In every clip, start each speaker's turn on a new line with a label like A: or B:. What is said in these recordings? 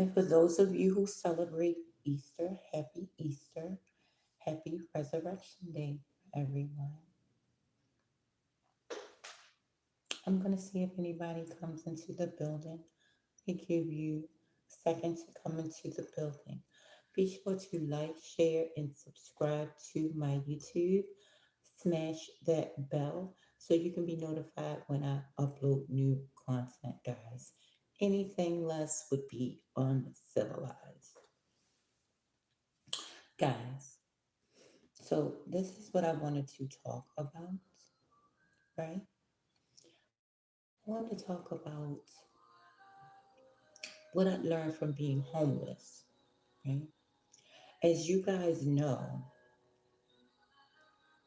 A: And for those of you who celebrate Easter, happy Easter, happy Resurrection Day, everyone. I'm going to see if anybody comes into the building. I give you a second to come into the building. Be sure to like, share, and subscribe to my YouTube. Smash that bell so you can be notified when I upload new content, guys. Anything less would be uncivilized. Guys, so this is what I wanted to talk about, right? I want to talk about what I learned from being homeless, right? As you guys know,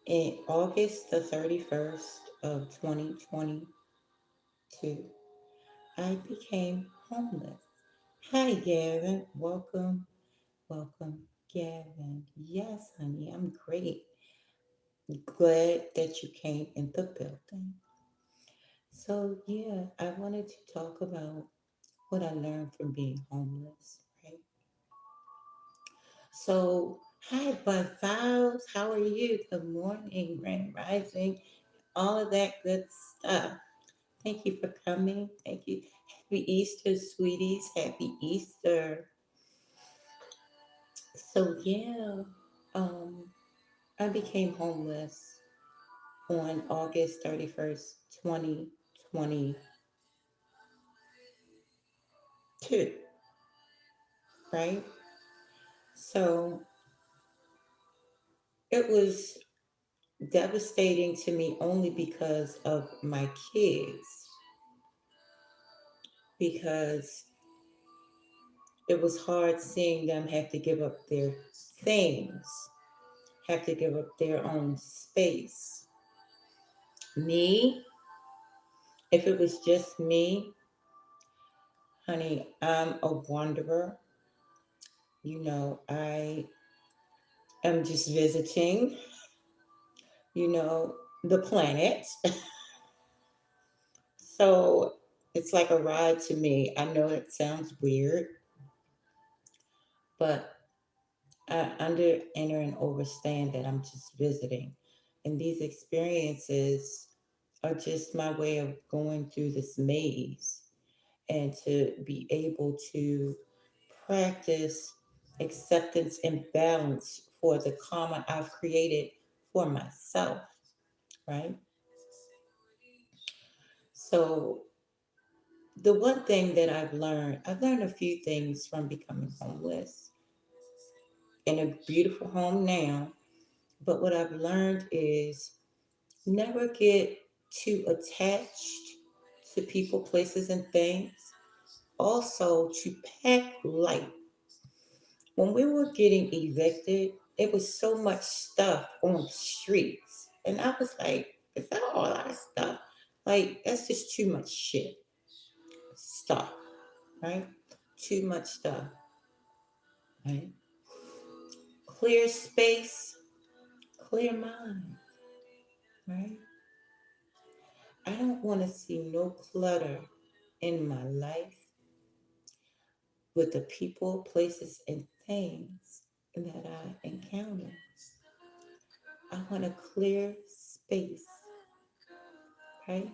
A: in August the 31st of 2022, I became homeless. Hi, Gavin. Welcome, welcome, Gavin. Yes, honey, I'm great. Glad that you came in the building. So, yeah, I wanted to talk about what I learned from being homeless, right? So, hi, Bud Files. How are you? Good morning, Grand Rising, all of that good stuff. Thank you for coming. Thank you. Happy Easter, sweeties. Happy Easter. So, yeah, um, I became homeless on August 31st, 2022, right? So, it was devastating to me only because of my kids, because it was hard seeing them have to give up their things, have to give up their own space. Me, if it was just me, honey, I'm a wanderer. I am just visiting, you know, the planet. So it's like a ride to me. I know it sounds weird, but I enter and understand that I'm just visiting. And these experiences are just my way of going through this maze and to be able to practice acceptance and balance for the karma I've created for myself, right? So, the one thing that I've learned a few things from becoming homeless in a beautiful home now. But what I've learned is never get too attached to people, places, and things. Also, to pack light. When we were getting evicted, it was so much stuff on the streets. And I was like, is that all our stuff? Like, that's just too much shit. Stuff, right? Too much stuff, right? Clear space, clear mind, right? I don't want to see no clutter in my life with the people, places, and things that I encounter. I want a clear space, right?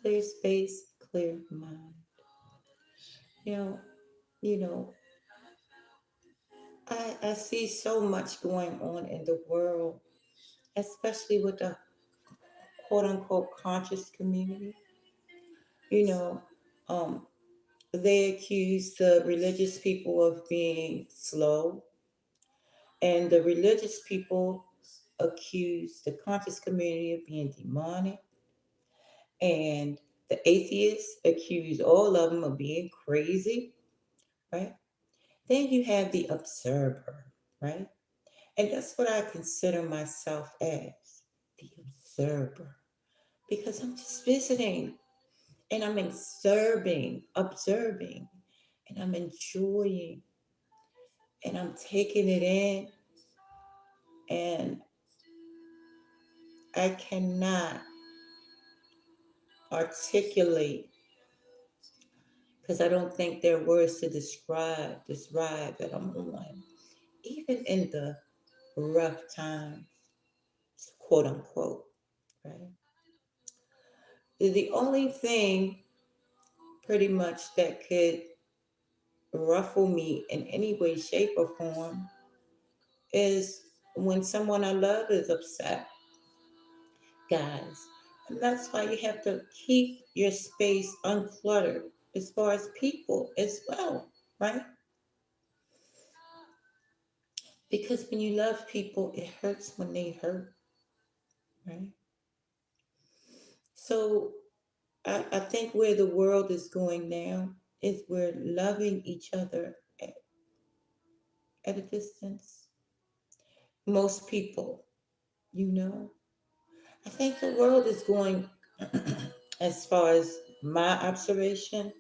A: Clear space, clear mind. You know, you know, I see so much going on in the world, especially with the quote unquote conscious community. You know, um, they accuse the religious people of being slow, and the religious people accuse the conscious community of being demonic, and the atheists accuse all of them of being crazy, right? Then you have the observer, right? And that's what I consider myself as, the observer, because I'm just visiting and I'm observing, and I'm enjoying and I'm taking it in, and I cannot articulate because I don't think there are words to describe this ride that I'm on, even in the rough times, quote unquote, right? The only thing pretty much that could ruffle me in any way, shape, or form is when someone I love is upset, guys. And that's why you have to keep your space uncluttered as far as people as well, right? Because when you love people, it hurts when they hurt, right? So I think where the world is going now is we're loving each other at a distance. Most people, you know. I think the world is going, as far as my observation,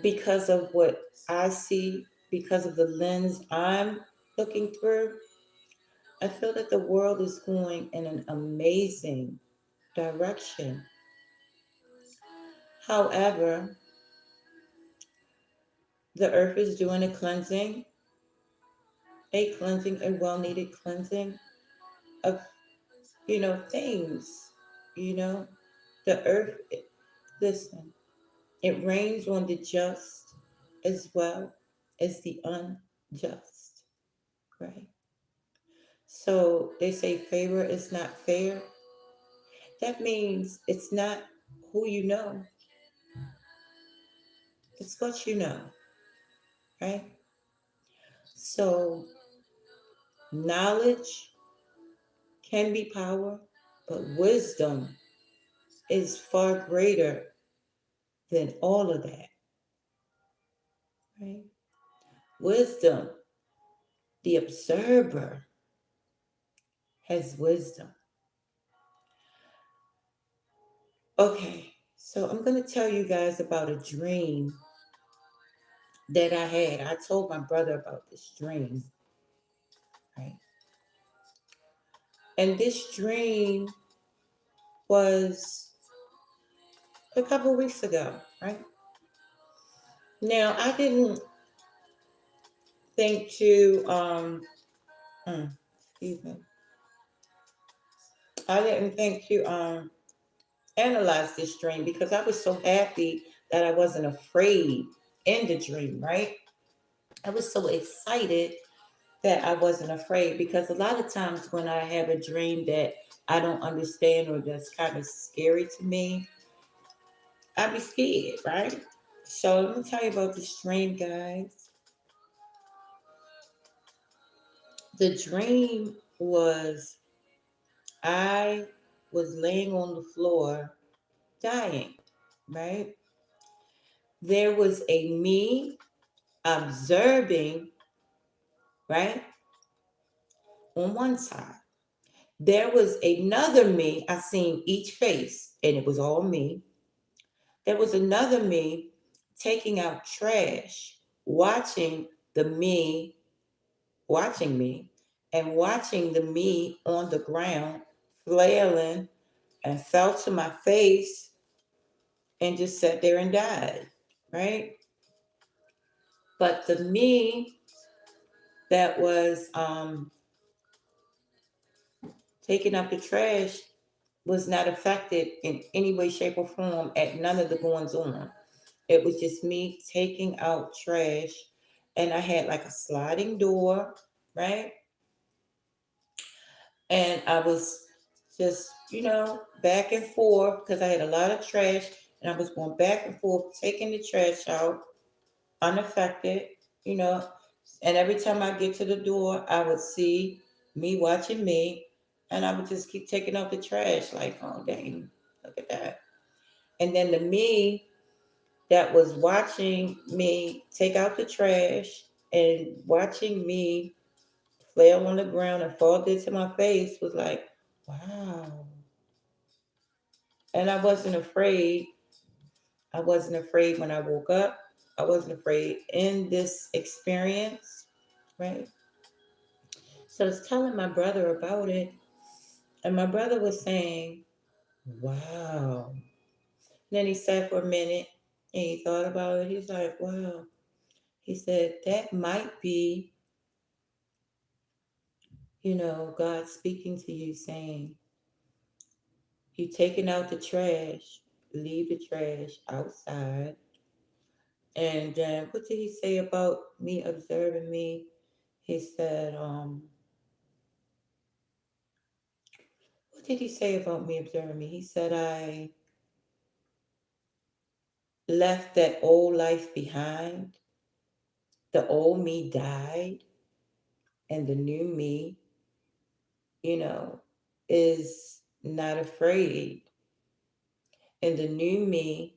A: because of what I see, because of the lens I'm looking through, I feel that the world is going in an amazing direction. However, the earth is doing a well needed cleansing of, things. You know, the earth, listen, it rains on the just as well as the unjust, right? So they say favor is not fair. That means it's not who you know, it's what you know, right? So knowledge can be power, but wisdom is far greater than all of that, right? Wisdom, the observer has wisdom. Okay, so I'm going to tell you guys about a dream that I had. I told my brother about this dream, right? And this dream was a couple weeks ago, right? Now, I didn't think to, excuse me, I didn't think to analyze this dream because I was so happy that I wasn't afraid in the dream, right? I was so excited that I wasn't afraid because a lot of times when I have a dream that I don't understand or that's kind of scary to me, I be scared, right? So let me tell you about this dream, guys. The dream was I was laying on the floor dying, right? There was a me observing, right, on one side. There was another me. I seen each face, and it was all me. There was another me taking out trash, watching the me, watching me, and watching the me on the ground, flailing, and fell to my face and just sat there and died, right? But the me that was taking up the trash was not affected in any way, shape, or form at none of the goings on. It was just me taking out trash, and I had like a sliding door, right? And I was just, back and forth because I had a lot of trash, and I was going back and forth, taking the trash out, unaffected, you know. And every time I get to the door, I would see me watching me, and I would just keep taking out the trash, like, oh, dang, look at that. And then the me that was watching me take out the trash and watching me flail on the ground and fall dead to my face was like, wow. And I wasn't afraid. I wasn't afraid when I woke up. I wasn't afraid in this experience, right? So I was telling my brother about it, and my brother was saying, wow. Then he sat for a minute And he thought about it. He's like, wow. He said, that might be, God speaking to you saying, you taking out the trash, leave the trash outside. And what did he say about me observing me? He said, what did he say about me observing me? He said, I left that old life behind. The old me died, and the new me, you know, is not afraid. And the new me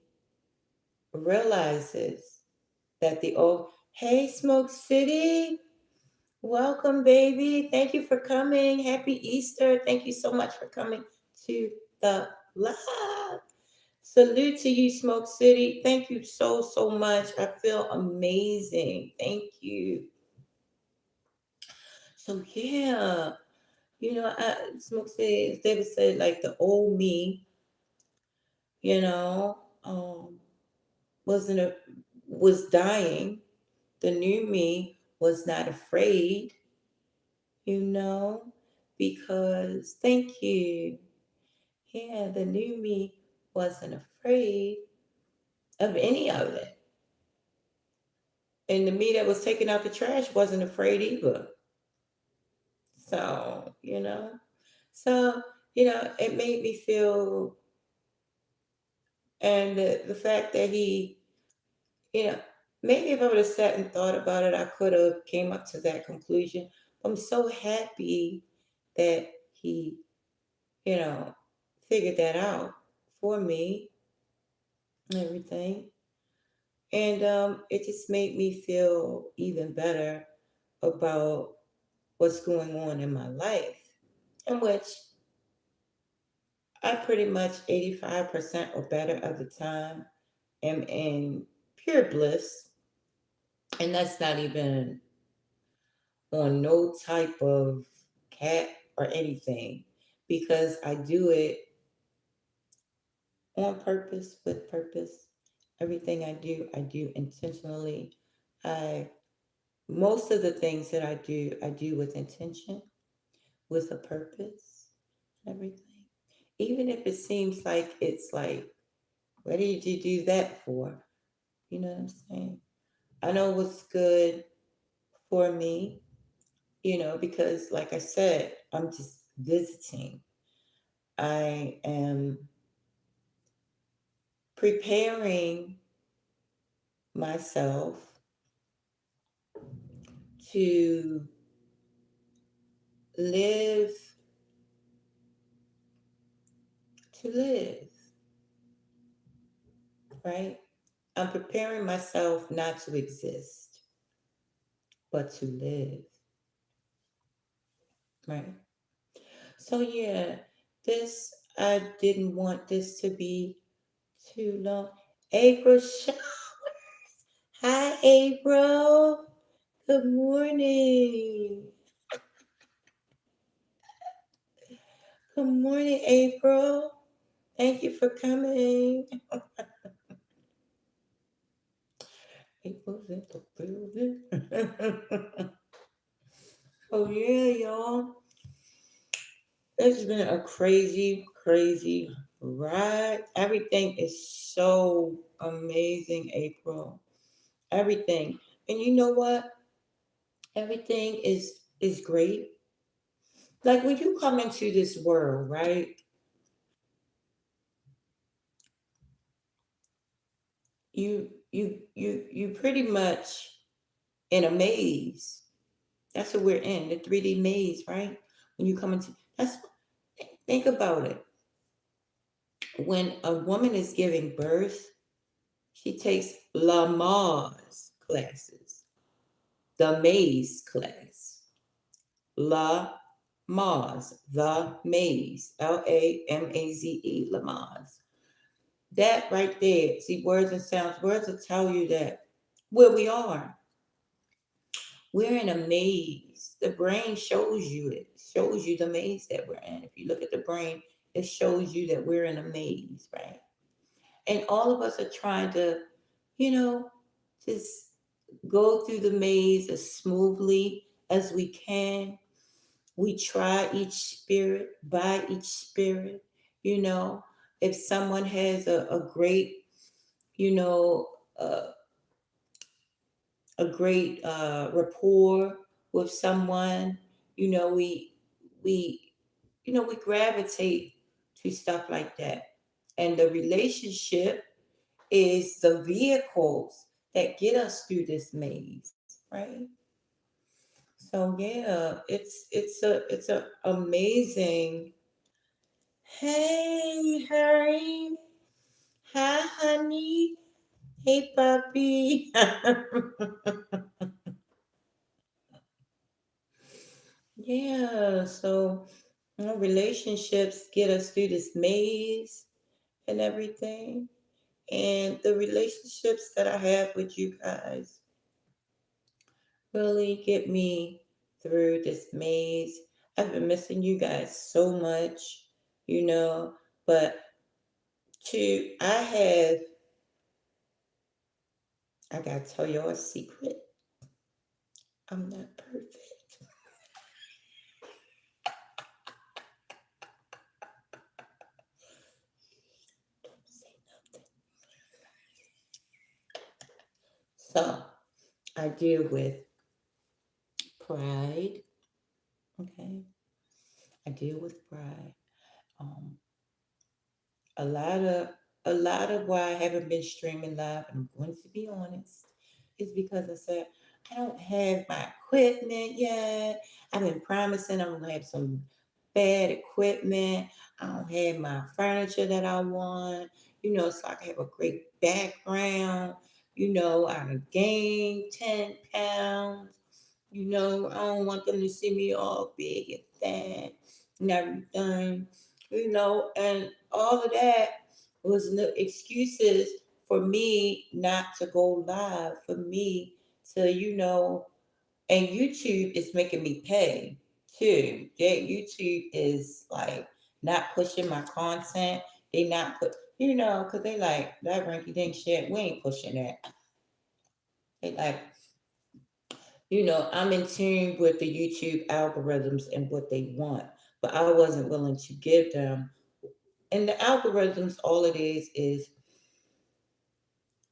A: realizes that the old, hey, Smoke City, welcome, baby. Thank you for coming. Happy Easter. Thank you so much for coming to the live. Salute to you, Smoke City. Thank you so, so much. I feel amazing. Thank you. So, yeah, Smoke City, as David said, like the old me, you know, um, wasn't a, was dying. The new me was not afraid, you know, because thank you. Yeah, the new me wasn't afraid of any of it. And the me that was taking out the trash wasn't afraid either. So, so, it made me feel, and the fact that he, you know, maybe if I would have sat and thought about it, I could have came up to that conclusion. I'm so happy that he, you know, figured that out for me and everything. And it just made me feel even better about what's going on in my life, in which I pretty much 85% or better of the time am in pure bliss. And that's not even on no type of cap or anything, because I do it on purpose, with purpose. Everything I do intentionally. I Most of the things that I do with intention, with a purpose, everything. Even if it seems like it's like, what did you do that for? You know what I'm saying? I know what's good for me, because like I said, I'm just visiting. I am preparing myself to live, to live, right? I'm preparing myself not to exist, but to live, right? So, yeah, this, I didn't want this to be too long. April Hi, April. Good morning. Good morning, April. Thank you for coming. April's in the building. Oh, yeah, y'all. It's been a crazy, crazy ride. Everything is so amazing, April. Everything. And you know what? Everything is great. Like when you come into this world, right? You pretty much in a maze. That's what we're in, the 3D maze, right? When you come into, that's, think about it. When a woman is giving birth, she takes Lamaze classes, the maze class. La Maz, the maze, Lamaze, Lamaze. That right there, see, words and sounds, words will tell you that where we are. We're in a maze. The brain shows you it, shows you the maze that we're in. If you look at the brain, it shows you that we're in a maze, right? And all of us are trying to you know, just go through the maze as smoothly as we can. We try each spirit, by each spirit, you know. If someone has a great, you know, a great rapport with someone, you know, we we gravitate to stuff like that. And the relationship is the vehicles that get us through this maze, right? So yeah, it's a amazing. Hey, Harry. Hi, honey. Hey, puppy. Yeah, so relationships get us through this maze and everything. And the relationships that I have with you guys really get me through this maze. I've been missing you guys so much, you know, but I gotta tell y'all a secret. I'm not perfect. So I deal with pride. Okay, I deal with pride. Um, a lot of why I haven't been streaming live, I'm going to be honest, is because I said I don't have my equipment yet. I've been promising I'm gonna have some bad equipment. I don't have my furniture that I want, so I can have a great background. I can gain 10 pounds. I don't want them to see me all big and fat and everything. And all of that was no excuses for me not to go live, for me to, and YouTube is making me pay too. Yeah, YouTube is like not pushing my content. They not put, because they like that ranky dink shit. We ain't pushing that. They like, I'm in tune with the YouTube algorithms and what they want, but I wasn't willing to give them. And the algorithms, all it is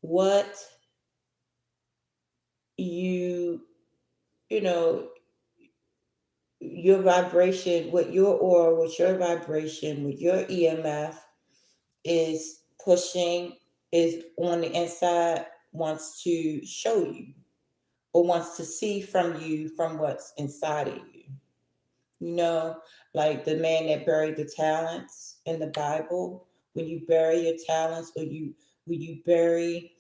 A: what you, you know, your vibration, with your aura, with your vibration, with your EMF is pushing, is on the inside, wants to show you or wants to see from you from what's inside of you. You know, like the man that buried the talents in the Bible. When you bury your talents, or when you bury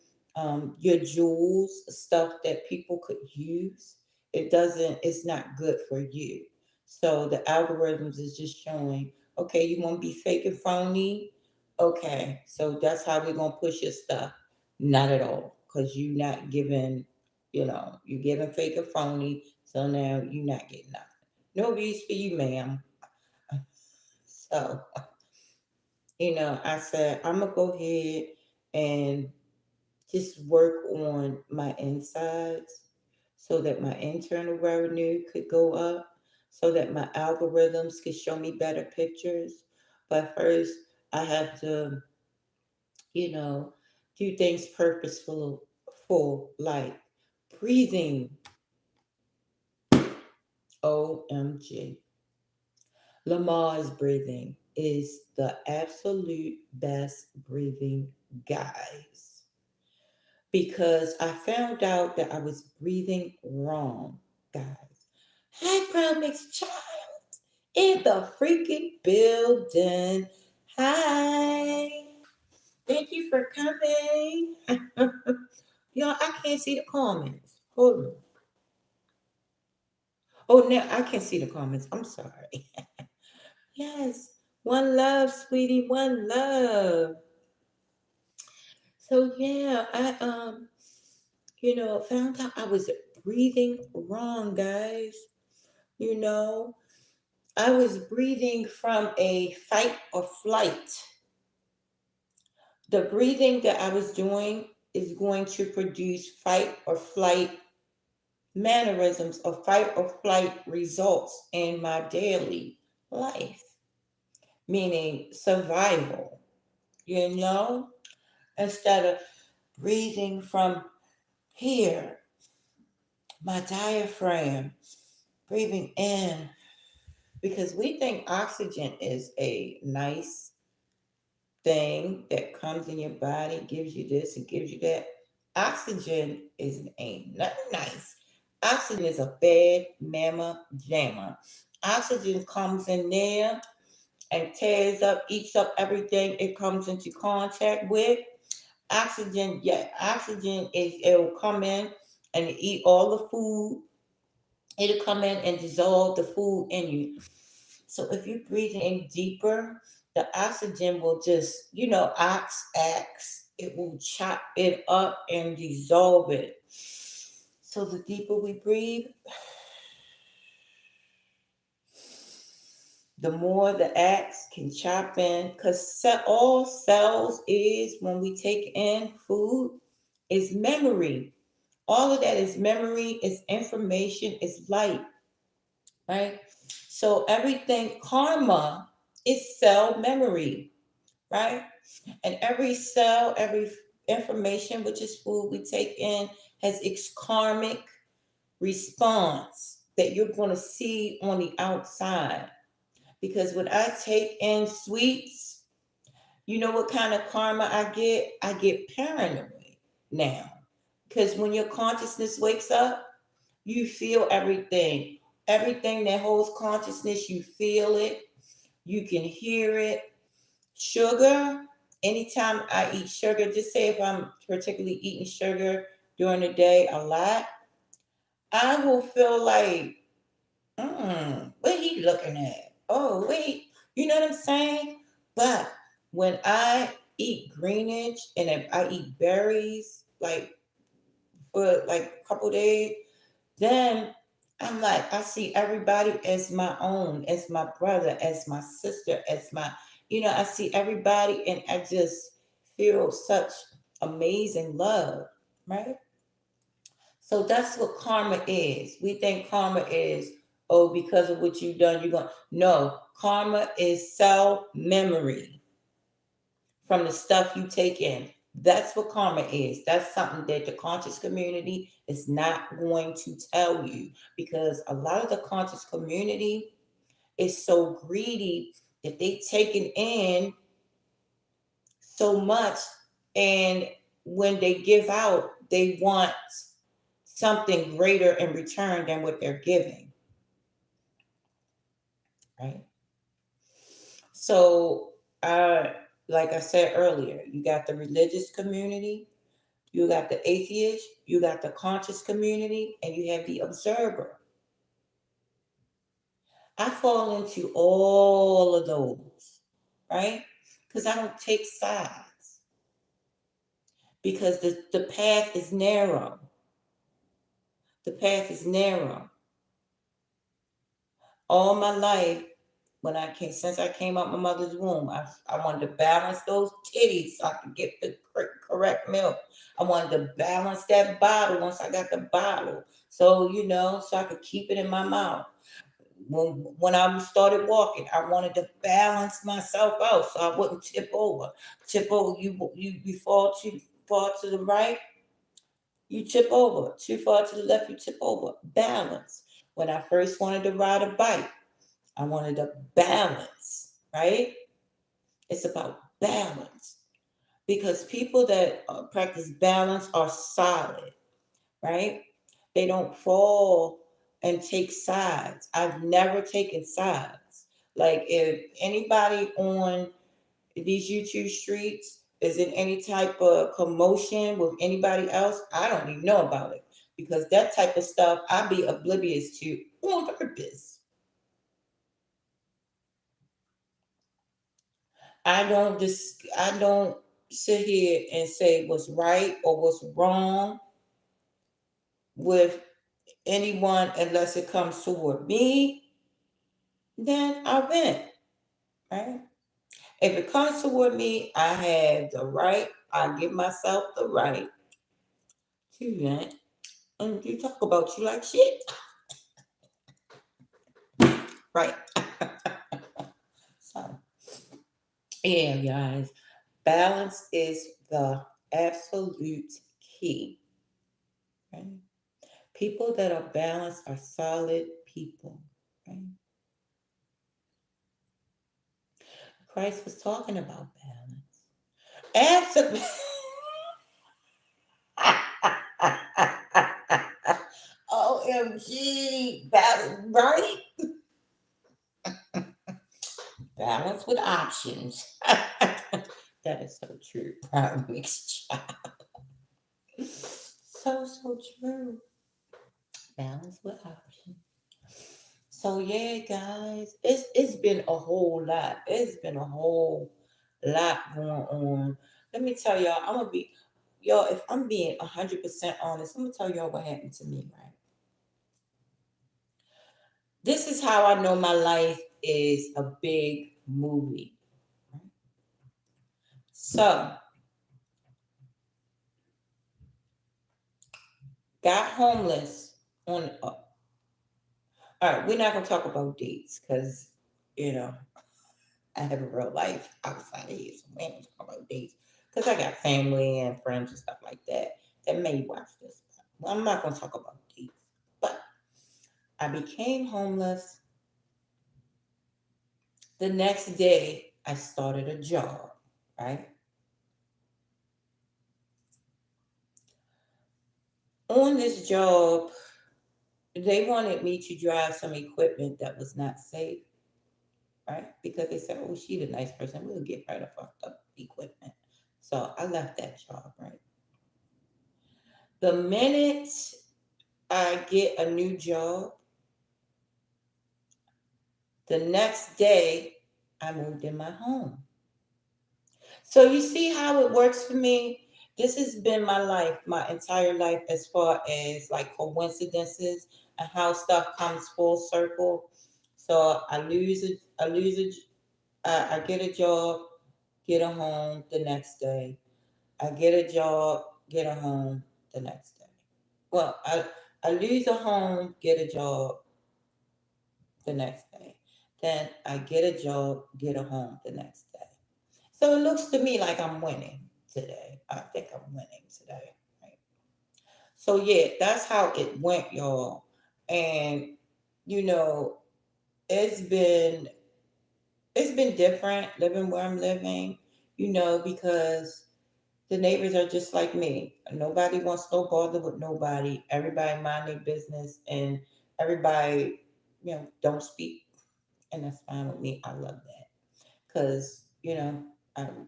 A: your jewels, stuff that people could use, it's not good for you. So the algorithms is just showing, okay, you want to be fake and phony? Okay, so that's how we're going to push your stuff. Not at all, because you're not giving, you're giving fake and phony, so now you're not getting nothing. No use for you, ma'am. So, I said, I'm going to go ahead and just work on my insides so that my internal revenue could go up, so that my algorithms could show me better pictures. But first, I have to, you know, do things purposeful, full, like breathing. OMG. Lamar's breathing is the absolute best breathing, guys. Because I found out that I was breathing wrong, guys. Hi, Promise Child in the freaking building. Hi. Thank you for coming. Y'all, I can't see the comments. Hold on. Oh, now I can see the comments. I'm sorry. Yes. One love, sweetie. One love. So yeah, I found out I was breathing wrong, guys. You know, I was breathing from a fight or flight. The breathing that I was doing is going to produce fight or flight mannerisms or fight or flight results in my daily life, meaning survival, you know, instead of breathing from here, my diaphragm, breathing in, because we think oxygen is a nice thing that comes in your body, gives you this and gives you that. Oxygen ain't nothing nice. Oxygen is a bad mama jamma. Oxygen comes in there and tears up, eats up everything it comes into contact with. Oxygen, yeah, oxygen is it'll come in and eat all the food. It'll come in and dissolve the food in you. So if you're breathing in deeper, the oxygen will just, it will chop it up and dissolve it. So the deeper we breathe, the more the axe can chop in. Because all cells is, when we take in food, is memory. All of that is memory, is information, is light, right? So everything, karma is cell memory, right? And every cell, every information, which is food we take in, has its karmic response that you're going to see on the outside. Because when I take in sweets, you know what kind of karma I get? I get paranoid now. Because when your consciousness wakes up, you feel everything. Everything that holds consciousness, you feel it. You can hear it. Sugar, anytime I eat sugar, just say if I'm particularly eating sugar during the day a lot, I will feel like, what he looking at? Oh, wait, you know what I'm saying? But when I eat greenage and if I eat berries, like for like a couple days, then I'm like, I see everybody as my own, as my brother, as my sister, as my, I see everybody and I just feel such amazing love, right? So that's what karma is. We think karma is, oh, because of what you've done, you're going, no, karma is self memory from the stuff you take in. That's what karma is. That's something that the conscious community is not going to tell you, because a lot of the conscious community is so greedy that they taken in so much, and when they give out, they want something greater in return than what they're giving, right? So, uh, like I said earlier, you got the religious community, you got the atheist, you got the conscious community, and you have the observer. I fall into all of those, right? Because I don't take sides, because the path is narrow. The path is narrow. All my life, since I came out my mother's womb, I wanted to balance those titties so I could get the correct milk. I wanted to balance that bottle once I got the bottle. So, so I could keep it in my mouth. When I started walking, I wanted to balance myself out so I wouldn't tip over. Tip over, you fall too far to the right, you tip over. Too far to the left, you tip over. Balance. When I first wanted to ride a bike, I wanted to balance, right? It's about balance, because people that practice balance are solid, right? They don't fall and take sides. I've never taken sides. Like, if anybody on these YouTube streets is in any type of commotion with anybody else, I don't even know about it, because that type of stuff I be oblivious to on purpose. I don't sit here and say what's right or what's wrong with anyone unless it comes toward me, then I win, right? If it comes toward me, I have the right, I give myself the right to vent, and you talk about you like shit, right? So, yeah, guys, balance is the absolute key, right? People that are balanced are solid people, right? Christ was talking about balance. Absolutely. OMG, balance, right? Balance with options. That is so true. Proud mixed child. So true. Balance with options. So yeah, guys, it's been a whole lot. It's been a whole lot going on. Let me tell y'all, I'm gonna be y'all. If I'm being 100% honest, I'm gonna tell y'all what happened to me. Right, this is how I know my life is a big movie. Right? So got homeless on. All right, we're not gonna talk about dates because you know I have a real life outside of here, so we ain't gonna talk about dates because I got family and friends and stuff like that that may watch this. Well, I'm not gonna talk about dates, but I became homeless. The next day, I started a job. Right on this job, they wanted me to drive some equipment that was not safe. Right, because they said, "Oh, she's a nice person. We'll get her the fucked up equipment." So I left that job. Right, the minute I get a new job, the next day I moved in my home. So you see how it works for me? This has been my life, my entire life, as far as like coincidences and how stuff comes full circle. So I get a job, get a home the next day. I get a job, get a home the next day. Well, I lose a home, get a job the next day. Then I get a job, get a home the next day. So it looks to me like I'm winning today. I think I'm winning today. Right? So yeah, that's how it went, y'all. And you know, it's been it's been different living where I'm living, because the neighbors are just like me. Nobody wants no bother with nobody. Everybody mind their business and everybody, don't speak. And that's fine with me. I love that. Because, I don't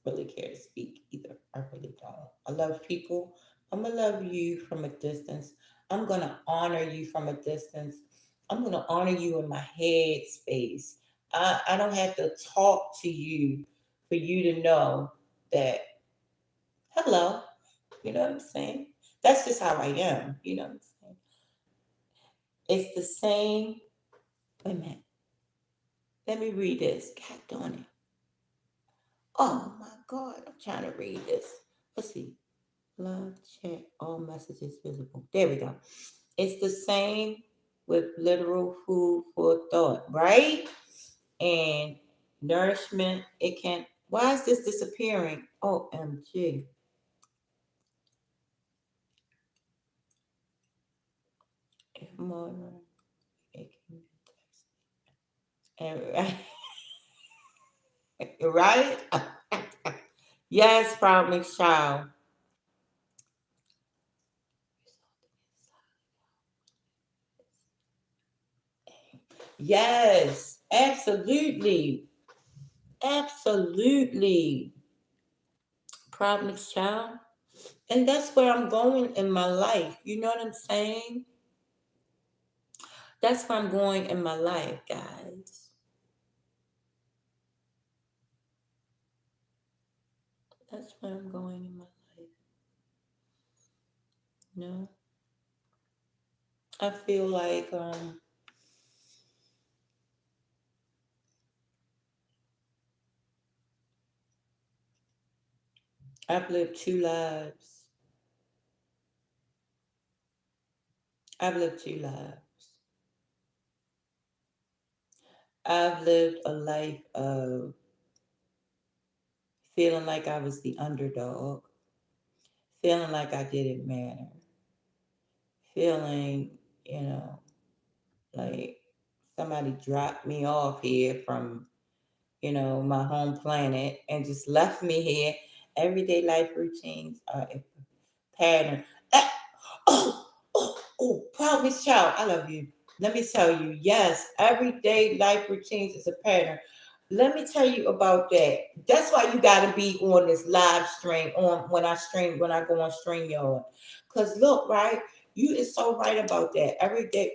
A: really care to speak either. I really don't. I love people. I'm going to love you from a distance. I'm going to honor you from a distance. I'm going to honor you in my head space. I don't have to talk to you for you to know that, hello. You know what I'm saying? That's just how I am. You know what I'm saying? It's the same. Wait a minute. Let me read this. God darn it. Oh my God. I'm trying to read this. Let's see. Love, chat, all messages visible. There we go. It's the same with literal food for thought, right? And nourishment, it can. Why is this disappearing? OMG. More, it can be text. Right? Yes, proud child. Yes, absolutely. Absolutely. Proud child. And that's where I'm going in my life. You know what I'm saying? That's where I'm going in my life, guys. That's where I'm going in my life. You know? I feel like I've lived two lives. I've lived two lives. I've lived a life of feeling like I was the underdog, feeling like I didn't matter, feeling, you know, like somebody dropped me off here from, my home planet and just left me here. Everyday life routines are a pattern. Ah, oh, oh, proud Miss Child, I love you. Let me tell you, yes, everyday life routines is a pattern. Let me tell you about that. That's why you gotta be on this live stream on when I go on stream y'all. Cause look, right, you is so right about that. Every day,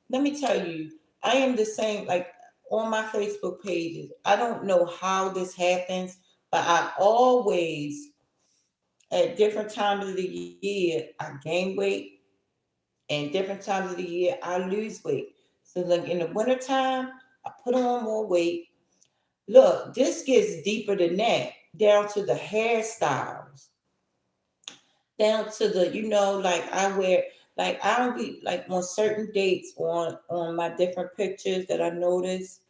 A: let me tell you, I am the same like on my Facebook pages. I don't know how this happens, but I always at different times of the year I gain weight and different times of the year I lose weight. So like in the wintertime, I put on more weight. Look, this gets deeper than that, down to the hairstyles, down to the, like I wear, like I'll be like on certain dates on my different pictures that I notice.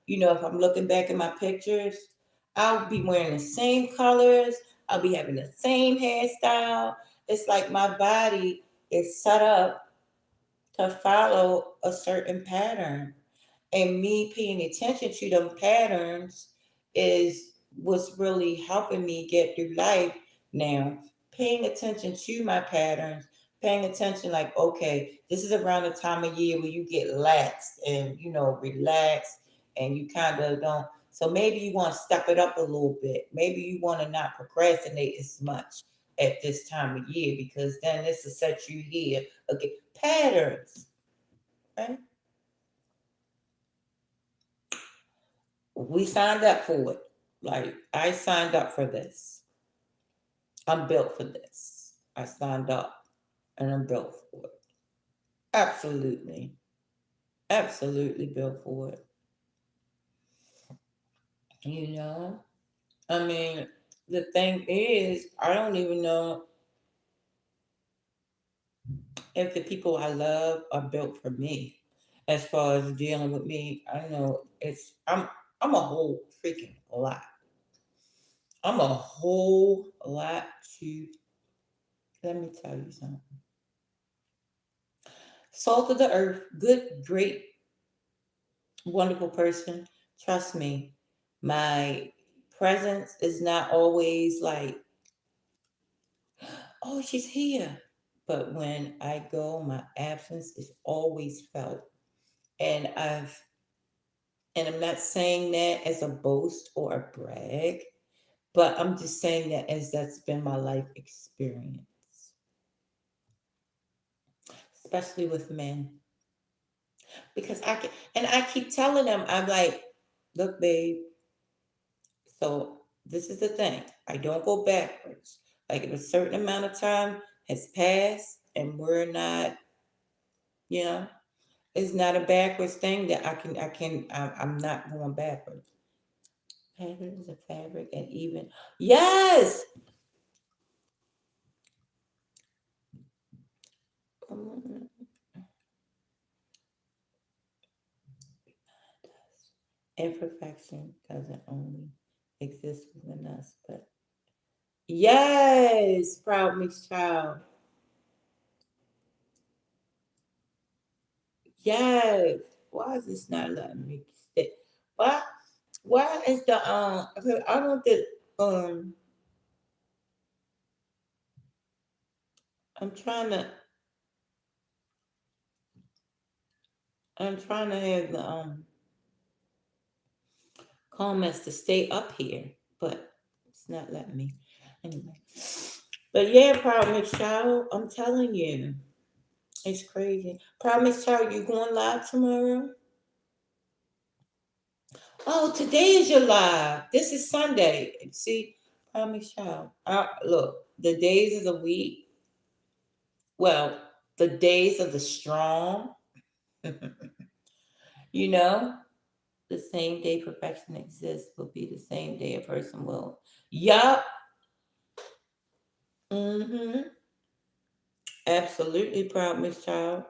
A: If I'm looking back at my pictures, I'll be wearing the same colors. I'll be having the same hairstyle. It's like my body is set up to follow a certain pattern. And me paying attention to them patterns is what's really helping me get through life now. Paying attention to my patterns, paying attention like, okay, this is around the time of year where you get laxed and, relaxed and you kind of don't. So maybe you want to step it up a little bit. Maybe you want to not procrastinate as much at this time of year because then this will set you here. Okay, patterns, right? We signed up for it. Like I signed up for this. I'm built for this. I signed up and I'm built for it. Absolutely. Absolutely built for it. You know? I mean, the thing is, I don't even know if the people I love are built for me. As far as dealing with me, I know I'm a whole freaking lot. I'm a whole lot to let me tell you something. Salt of the earth, good, great, wonderful person. Trust me, my presence is not always like, oh, she's here. But when I go, my absence is always felt. And I'm not saying that as a boast or a brag, but I'm just saying that as that's been my life experience, especially with men. Because and I keep telling them, I'm like, look, babe, so this is the thing. I don't go backwards. Like if a certain amount of time has passed and we're not, you know, it's not a backwards thing that I'm not going backwards. Patterns of fabric and even, yes. Imperfection doesn't only exist within us, but yes, proud mixed child. Yes. Why is this not letting me stay? Why? Why is the okay, I want the um I'm trying to I'm trying to have the comments to stay up here, but it's not letting me. Anyway. But yeah, Promise Child, I'm telling you. It's crazy. Promise Child, you going live tomorrow? Oh, today is your live. This is Sunday. See, Promise Child. Look, the days of the week, well, the days of the strong, you know, the same day perfection exists will be the same day a person will. Yup. Mm-hmm. Absolutely proud, Miss Child.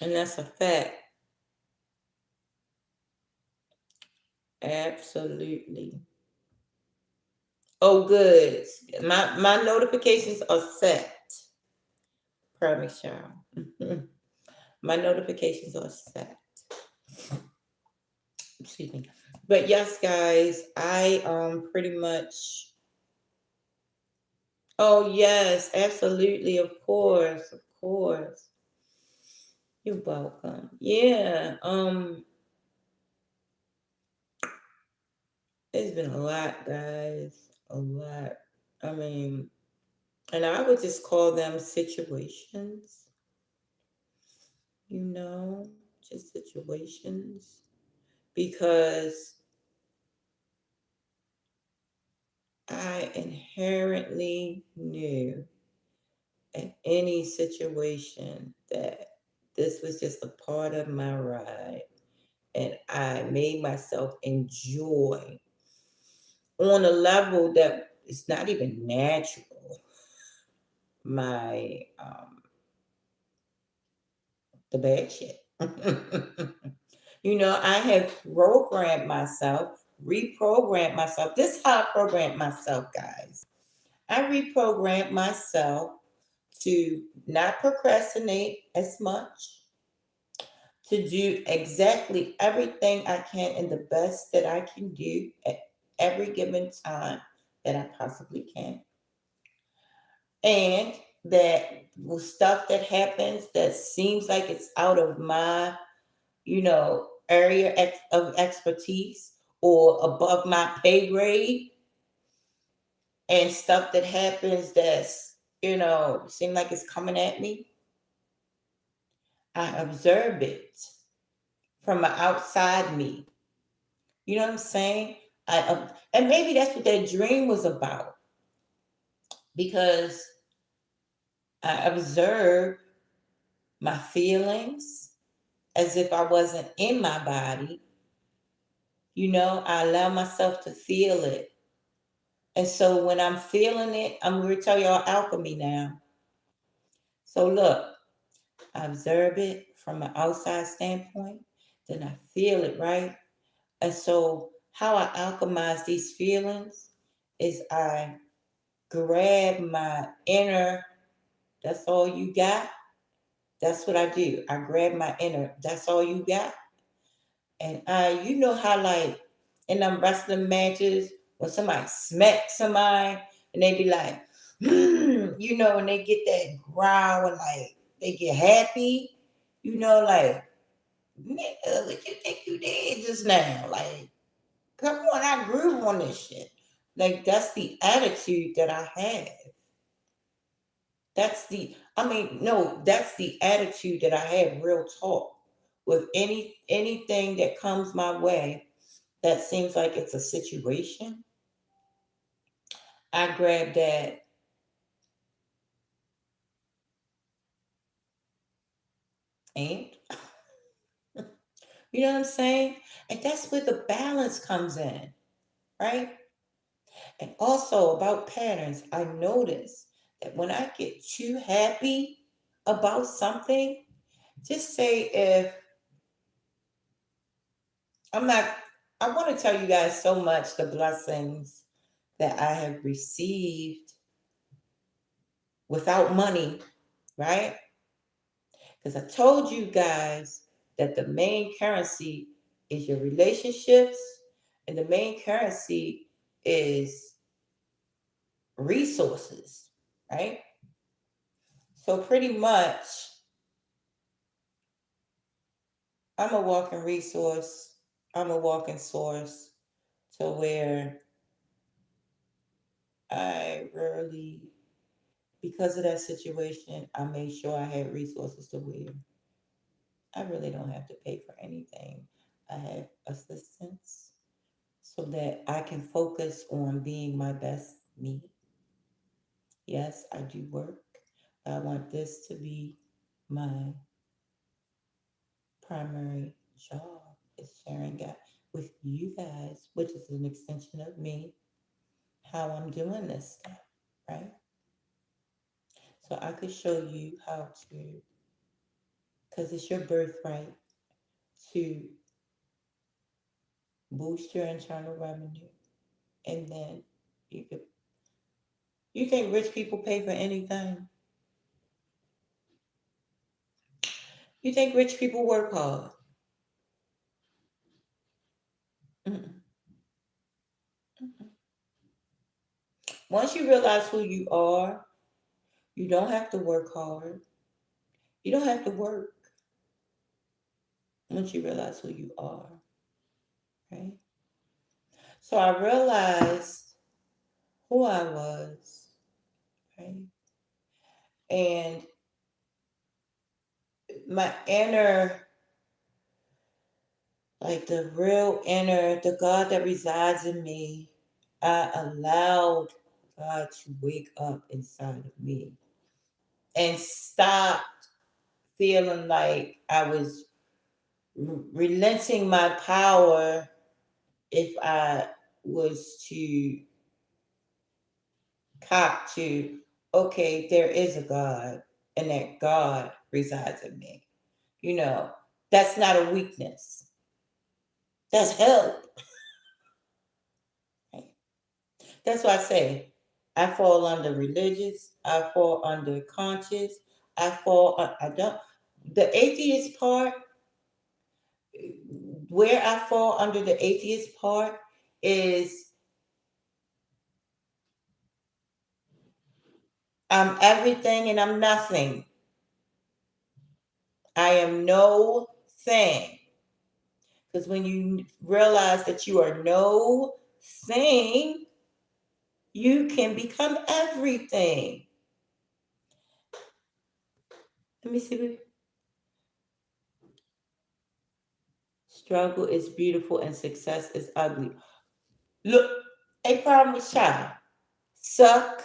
A: And that's a fact. Absolutely. Oh, good. My notifications are set. Promise y'all. My notifications are set. Excuse me. But yes, guys, I pretty much. Oh yes, absolutely, of course, of course. You're welcome. Yeah. It's been a lot, guys. A lot. I mean, and I would just call them situations, you know, just situations. Because I inherently knew in any situation that this was just a part of my ride. And I made myself enjoy on a level that is not even natural my the bad shit. I have programmed myself, reprogrammed myself. This is how I programmed myself, guys. I reprogrammed myself to not procrastinate as much, to do exactly everything I can and the best that I can do at every given time that I possibly can. And that stuff that happens that seems like it's out of my, area of expertise or above my pay grade, and stuff that happens that's, seem like it's coming at me, I observe it from an outside me. You know what I'm saying? And maybe that's what that dream was about, because I observed my feelings as if I wasn't in my body. I allow myself to feel it. And so when I'm feeling it, I'm going to tell y'all alchemy now. So look, I observe it from an outside standpoint, then I feel it, right? And so how I alchemize these feelings is I grab my inner, that's all you got. That's what I do. I grab my inner, that's all you got. And you know how, like, in them wrestling matches, when somebody smacks somebody and they be like, and they get that growl and like they get happy, like, nigga, what you think you did just now? Like, come on, I grew on this shit. Like, that's the attitude that I have. No, that's the attitude that I have, real talk. With anything that comes my way that seems like it's a situation, I grab that and you know what I'm saying? And that's where the balance comes in, right? And also about patterns, I notice that when I get too happy about something, just say if I'm not, I want to tell you guys so much the blessings that I have received without money, right? Because I told you guys that the main currency is your relationships, and the main currency is resources, right? So pretty much, I'm a walking resource, I'm a walking source to where I rarely, because of that situation, I made sure I had resources to where I really don't have to pay for anything. I have assistance so that I can focus on being my best me. Yes, I do work. I want this to be my primary job, is sharing God with you guys, which is an extension of me, how I'm doing this stuff, right? So I could show you how to because it's your birthright to boost your internal revenue, and then you could. You think rich people pay for anything? You think rich people work hard? Mm-mm. Once you realize who you are, you don't have to work hard. You don't have to work once you realize who you are, right? So I realized who I was, right? And my inner, like the real inner, the God that resides in me, I allowed God to wake up inside of me and stop feeling like I was relenting my power if I was to cop to, okay, there is a God and that God resides in me. You know, that's not a weakness. That's help. Right? That's why I say I fall under religious, I fall under conscious, I don't, the atheist part, where I fall under the atheist part is I'm everything and I'm nothing. I am no thing. Because when you realize that you are no thing, you can become everything. Let me see. Struggle is beautiful and success is ugly. Look, a problem with child. Suck.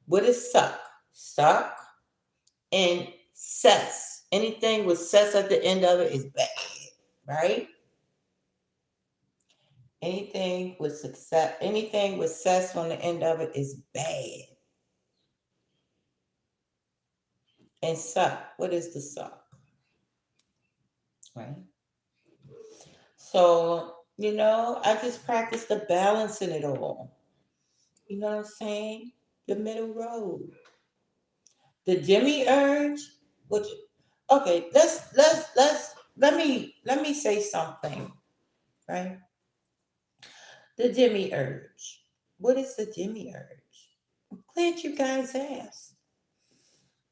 A: What is suck? Suck and cess. Anything with cess at the end of it is bad, right? Anything with cess on the end of it is bad. And suck. What is the suck? Right? So, I just practice the balance in it all. You know what I'm saying? The middle road. The demiurge, which okay, let me say something, right? The demiurge. What is the demiurge? I'm glad you guys asked.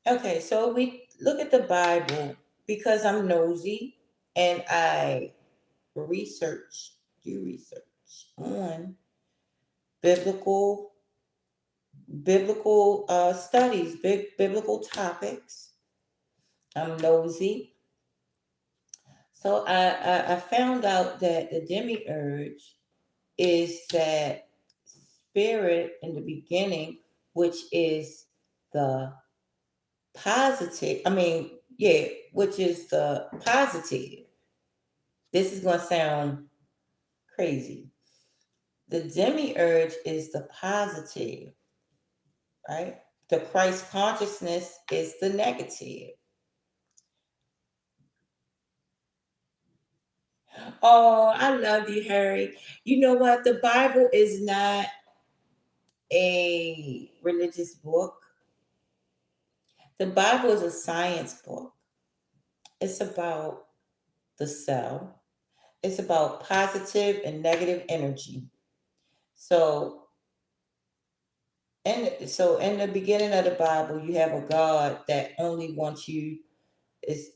A: Okay, so we look at the Bible because I'm nosy and I research, do research on biblical studies, biblical topics. I'm nosy. So I found out that the demiurge is that spirit in the beginning, which is the positive. I mean, yeah, which is the positive. This is going to sound crazy. The demiurge is the positive, right? The Christ consciousness is the negative. Oh, I love you, Harry. You know what? The Bible is not a religious book. The Bible is a science book. It's about the cell. It's about positive and negative energy. So, in the beginning of the Bible, you have a God that only wants you.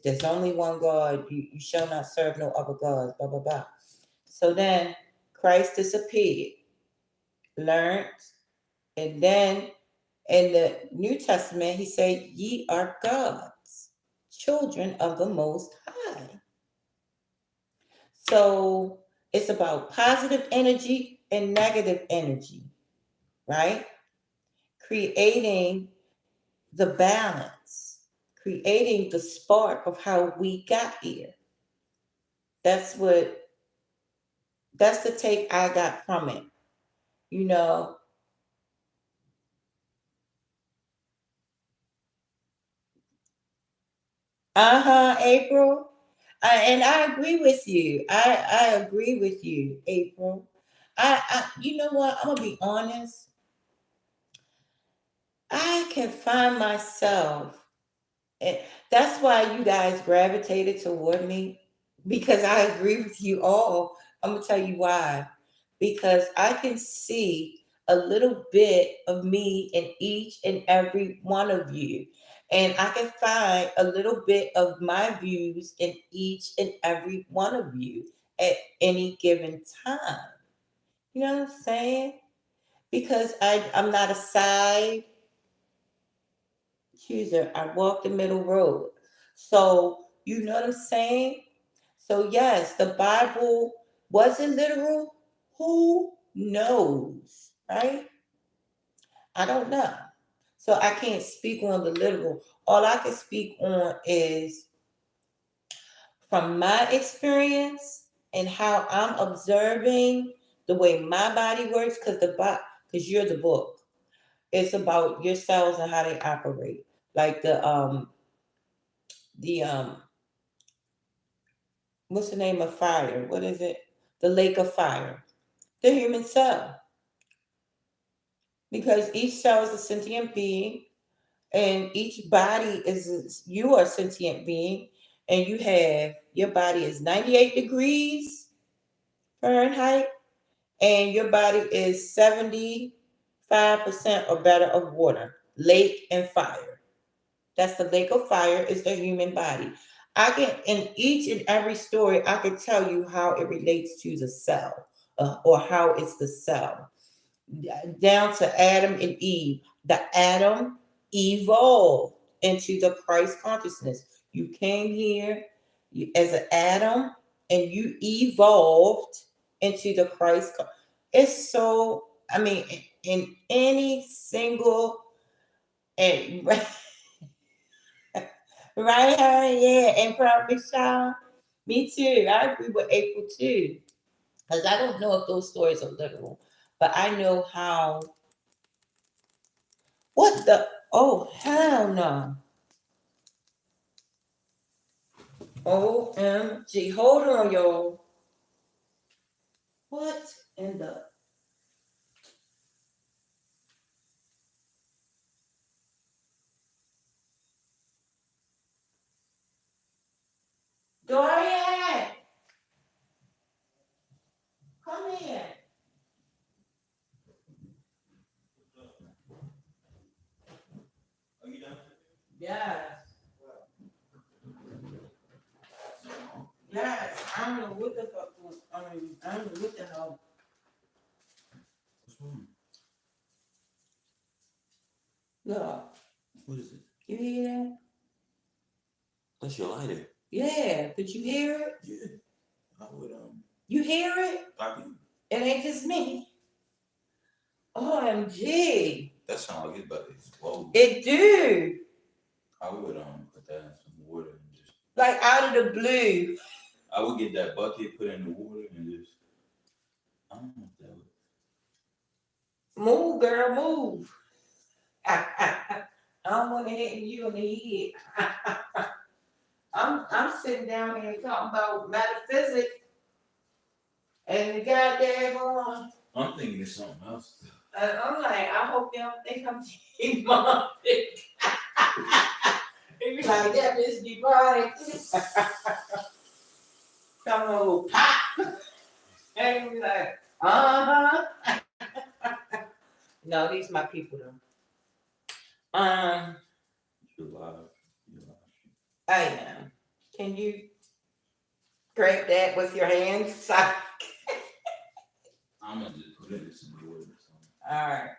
A: There's only one God. You shall not serve no other gods. Blah blah blah. So then Christ disappeared, learned, and then in the New Testament, he said, "Ye are gods, children of the Most High." So it's about positive energy and negative energy, right? Creating the balance, creating the spark of how we got here. That's what that's the take I got from it. You know, uh-huh, April. And I agree with you. I agree with you, April. You know what? I'm gonna be honest. I can find myself. And that's why you guys gravitated toward me because I agree with you all. I'm gonna tell you why. Because I can see a little bit of me in each and every one of you. And I can find a little bit of my views in each and every one of you at any given time. You know what I'm saying? Because I'm not a side chooser. I walk the middle road. So, you know what I'm saying? So, yes, the Bible was it literal? Who knows? Right? I don't know. So, I can't speak on the literal. All I can speak on is from my experience and how I'm observing the way my body works because you're the book. It's about your cells and how they operate. Like the what's the name of fire? What is it? The lake of fire. The human cell. Because each cell is a sentient being, and each body you are a sentient being, and your body is 98 degrees Fahrenheit, and your body is 75% or better of water, lake and fire. That's the lake of fire is the human body. I can in each and every story I could tell you how it relates to the cell, or how it's the cell, down to Adam and Eve. The Adam evolved into the Christ consciousness. You came here as an Adam and you evolved into the Christ. It's so, I mean, in any single, and right, Harry? Yeah, and probably Sean. Me too. I agree with April too. Because I don't know if those stories are literal, but I know how. What the? Oh, hell no. OMG. Hold on, y'all. What in the? Dorian, come here. Yes. Yes. I don't know what the fuck. I don't know what the hell. Look. What is it? You hear that? That's your lighter. Yeah. Did you hear it? Yeah. I would. You hear it? I do. It ain't just me. OMG. That sounds like it's about to explode. It do. I would put that in some water and just like out of the blue. I would get that bucket, put in the water, and just I don't know if that would. Move, girl, move. I don't want to hit you in the head. I'm sitting down here talking about metaphysics and the goddamn I'm thinking of something else. I'm like, I hope they don't think I'm demonic. They be like, that bitch demonic. Come on, pop. And be like, uh-huh. No, these my people though. You're live. I am. Can you grab that with your hands? I'm gonna just put it in some water or something. All right.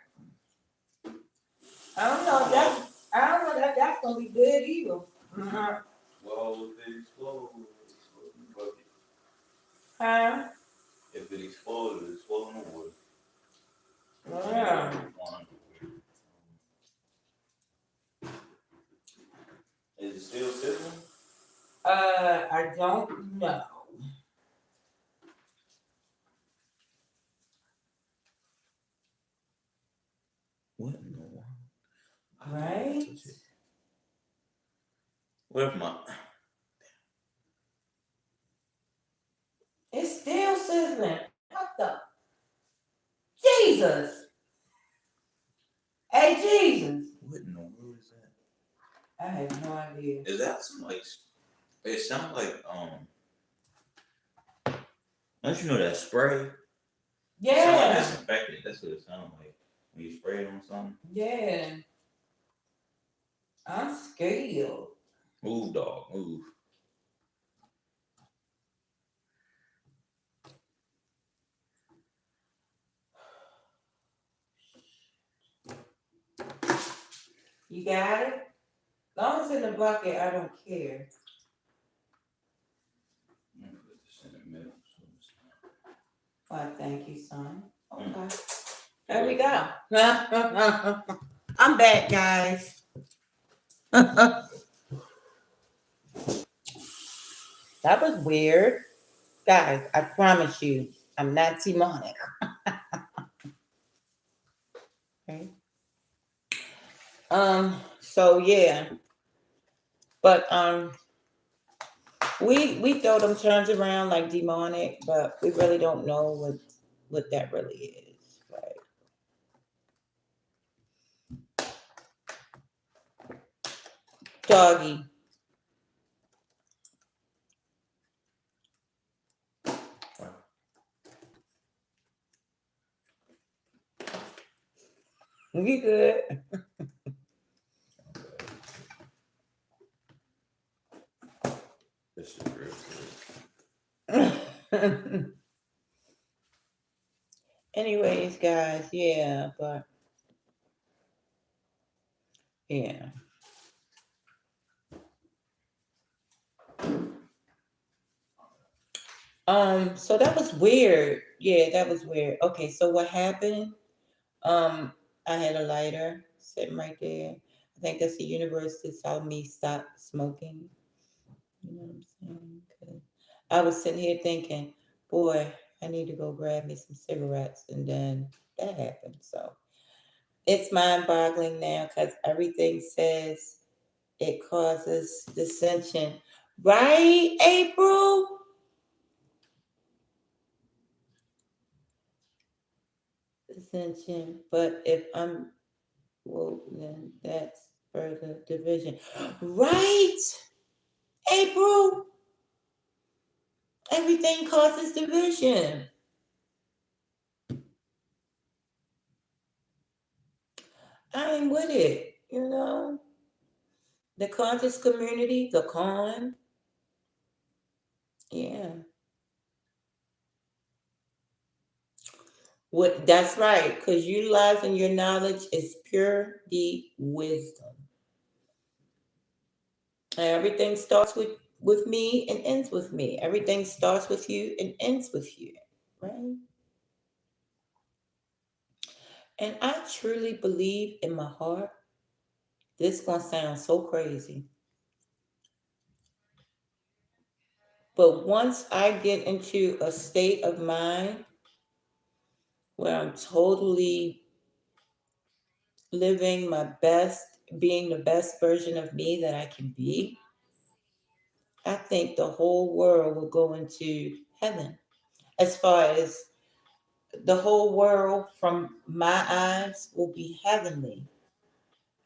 A: I don't know that that's gonna be good either. Mm-hmm. Well, if it explodes, huh? If it explodes, it's exploding the water. Yeah. Is it still sizzling? I don't know. What in the world? Right? What if my I have no idea.
B: Is that some like? It sounds like don't you know that spray? It sounds like
A: Yeah.
B: disinfectant. That's what it sounds like when you spray it on something.
A: Yeah. I'm scared.
B: Move, dog, move.
A: You got it? As long as it's in the bucket, I don't care.
B: I'm gonna put this in the middle. So
A: Why, thank you, son.
B: mm.
A: Okay. There we go. I'm back, guys. That was weird. Guys, I promise you, I'm not demonic. Okay. So yeah. But we throw them terms around like demonic, but we really don't know what that really is. Right. Doggy. You good.
B: This is real
A: Anyways, guys, yeah, but yeah. So that was weird. Yeah, that was weird. Okay, so what happened? Um, I had a lighter sitting right there. I think that's the universe that told me stop smoking. You know what I'm saying? 'Cause I was sitting here thinking, boy, I need to go grab me some cigarettes, and then that happened. So it's mind-boggling now because everything says it causes dissension, right, April? Dissension. But if I'm well, then that's further division, right, April? Everything causes division. I'm with it. The conscious community, the con. Yeah. What that's right, because utilizing your knowledge is pure deep wisdom. And everything starts with me and ends with me. Everything starts with you and ends with you. Right? And I truly believe in my heart, this gonna sound so crazy. But once I get into a state of mind where I'm totally living my best, being the best version of me that I can be, I think the whole world will go into heaven. As far as the whole world from my eyes will be heavenly,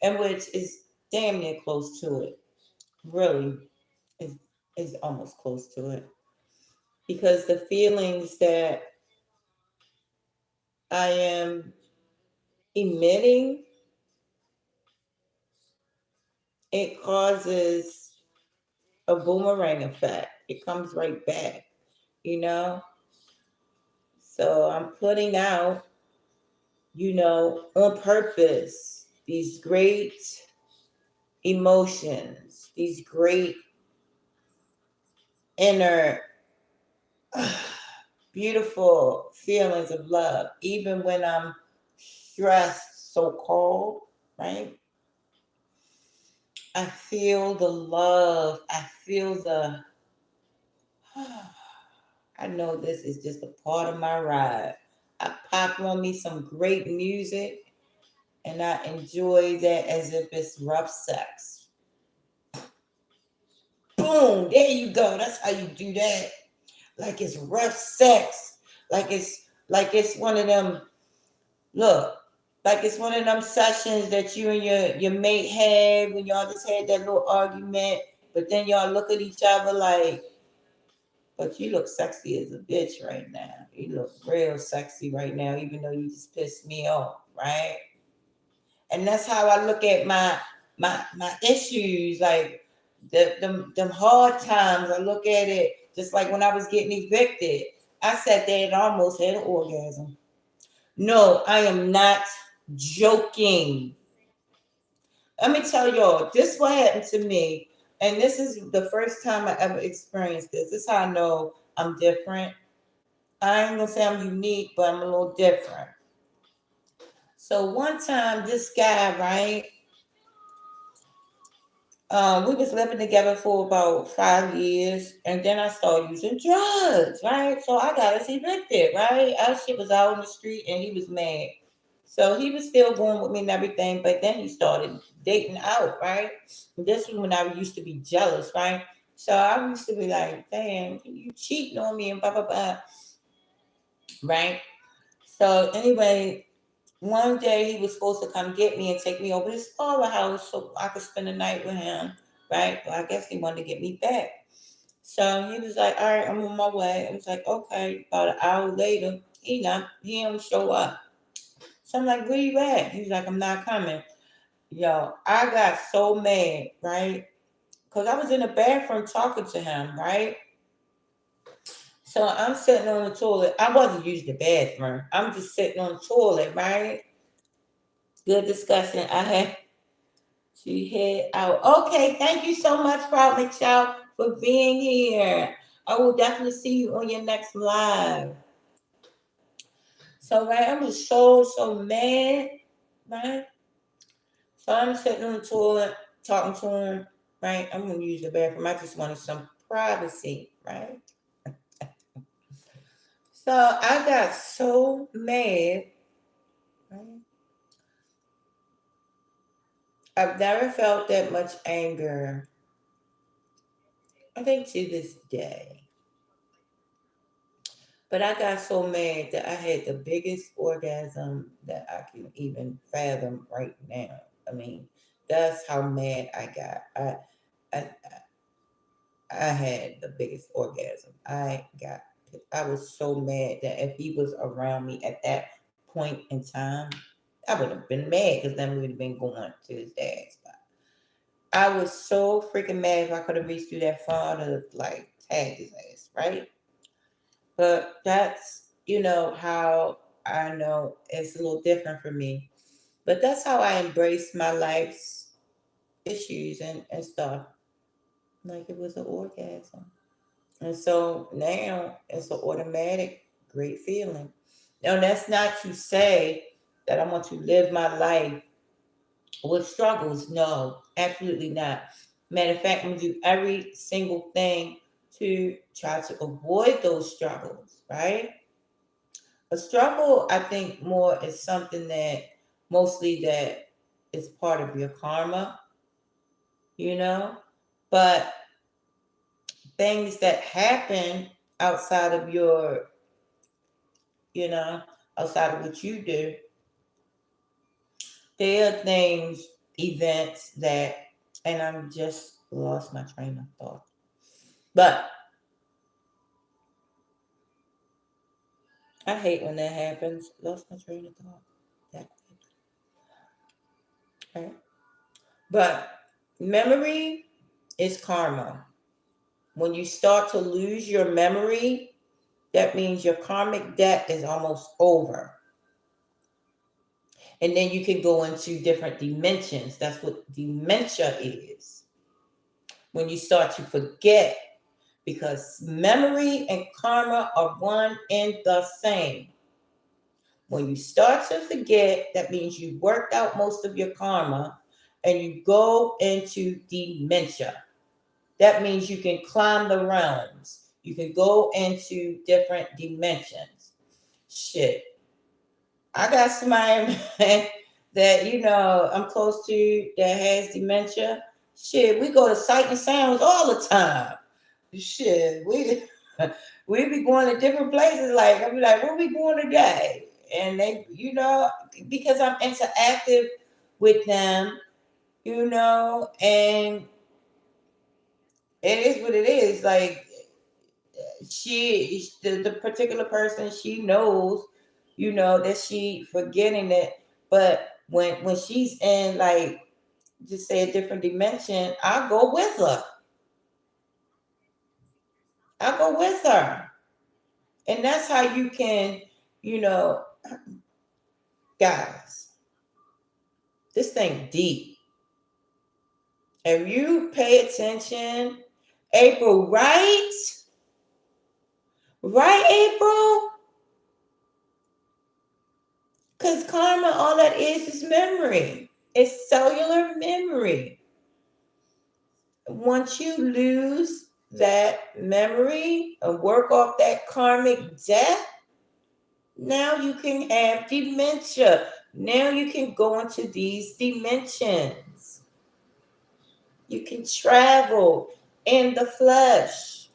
A: and which is damn near close to it. Really, is is almost close to it because the feelings that I am emitting, it causes a boomerang effect. It comes right back, you know. So I'm putting out, on purpose, these great emotions, these great inner beautiful feelings of love, even when I'm stressed, so called, right? I feel the love. I feel the. I know this is just a part of my ride. I pop on me some great music and I enjoy that as if it's rough sex. Boom, there you go. That's how you do that. Like it's rough sex. Like it's one of them. Look, Like it's one of them sessions that you and your mate had when y'all just had that little argument, but then y'all look at each other like, but you look sexy as a bitch right now. You look real sexy right now, even though you just pissed me off, right? And that's how I look at my issues, like them hard times. I look at it just like when I was getting evicted. I sat there and almost had an orgasm. No, I am not joking. Let me tell y'all, this what happened to me, and this is the first time I ever experienced this. This is how I know I'm different. I ain't gonna say I'm unique, but I'm a little different. So one time, this guy, right? We was living together for about 5 years, and then I started using drugs, right? So I got us evicted, right? Our shit was out on the street, and he was mad. So he was still going with me and everything, but then he started dating out, right? This was when I used to be jealous, right? So I used to be like, damn, you cheating on me and blah, blah, blah, right? So anyway, one day he was supposed to come get me and take me over to his father's house so I could spend the night with him, right? But I guess he wanted to get me back. So he was like, all right, I'm on my way. I was like, okay. About an hour later, he don't show up. So I'm like, where you at? He's like, I'm not coming. Yo, I got so mad, right? Because I was in the bathroom talking to him, right? So I'm sitting on the toilet. I wasn't using the bathroom. I'm just sitting on the toilet, right? Good discussion. I had to head out. Okay, thank you so much, Proud Michelle, for being here. I will definitely see you on your next live. So, right, I was so mad, right? So I'm sitting on the toilet talking to him, right? I'm gonna use the bathroom. I just wanted some privacy, right? So I got so mad, right? I've never felt that much anger. I think to this day. But I got so mad that I had the biggest orgasm that I can even fathom right now. I mean, that's how mad I got. I I had the biggest orgasm. I was so mad that if he was around me at that point in time, I would have been mad because then we would have been going to his dad's spot. I was so freaking mad if I could have reached through that phone to like tag his ass, right? But that's how I know it's a little different for me. But that's how I embrace my life's issues and stuff. Like it was an orgasm. And so now it's an automatic great feeling. Now, that's not to say that I want to live my life with struggles. No, absolutely not. Matter of fact, I'm going to do every single thing to try to avoid those struggles, right? A struggle, I think, more is something that mostly that is part of your karma, you know? But things that happen outside of your you know, outside of what you do. There are things, events that, and I'm just lost my train of thought. But I hate when that happens. Lost my train of thought. That quick, right? But memory is karma. When you start to lose your memory, that means your karmic debt is almost over. And then you can go into different dimensions. That's what dementia is. When you start to forget, because memory and karma are one and the same. When you start to forget, that means you worked out most of your karma and you go into dementia. That means you can climb the realms. You can go into different dimensions. Shit. I got somebody that, I'm close to that has dementia. Shit, we go to sight and sounds all the time. Shit, we we be going to different places. Like I be like, where we going today? and they, because I'm interactive with them, and it is what it is. Like the particular person, she knows, that she forgetting it. But when she's in, like, just say a different dimension, I go with her. I go with her. And that's how you can, you know, guys, this thing deep. If you pay attention, April, right? Right, April? Because karma, all that is memory. It's cellular memory. Once you lose that memory and work off that karmic debt, now you can have dementia. Now you can go into these dimensions. You can travel in the flesh.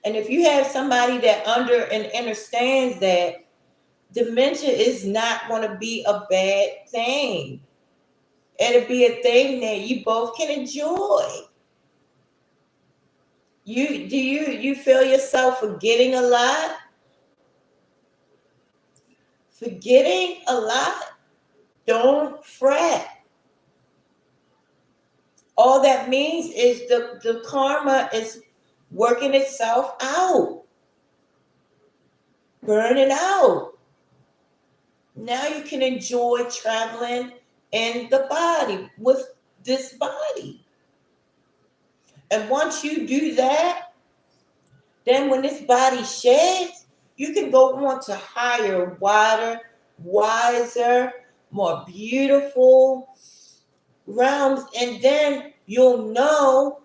A: And if you have somebody that under and understands that, dementia is not going to be a bad thing. It'll be a thing that you both can enjoy. You feel yourself forgetting a lot? Forgetting a lot? Don't fret. All that means is the karma is working itself out, burning out. Now you can enjoy traveling in the body with this body. And once you do that, then when this body sheds, you can go on to higher, wider, wiser, more beautiful realms. And then you'll know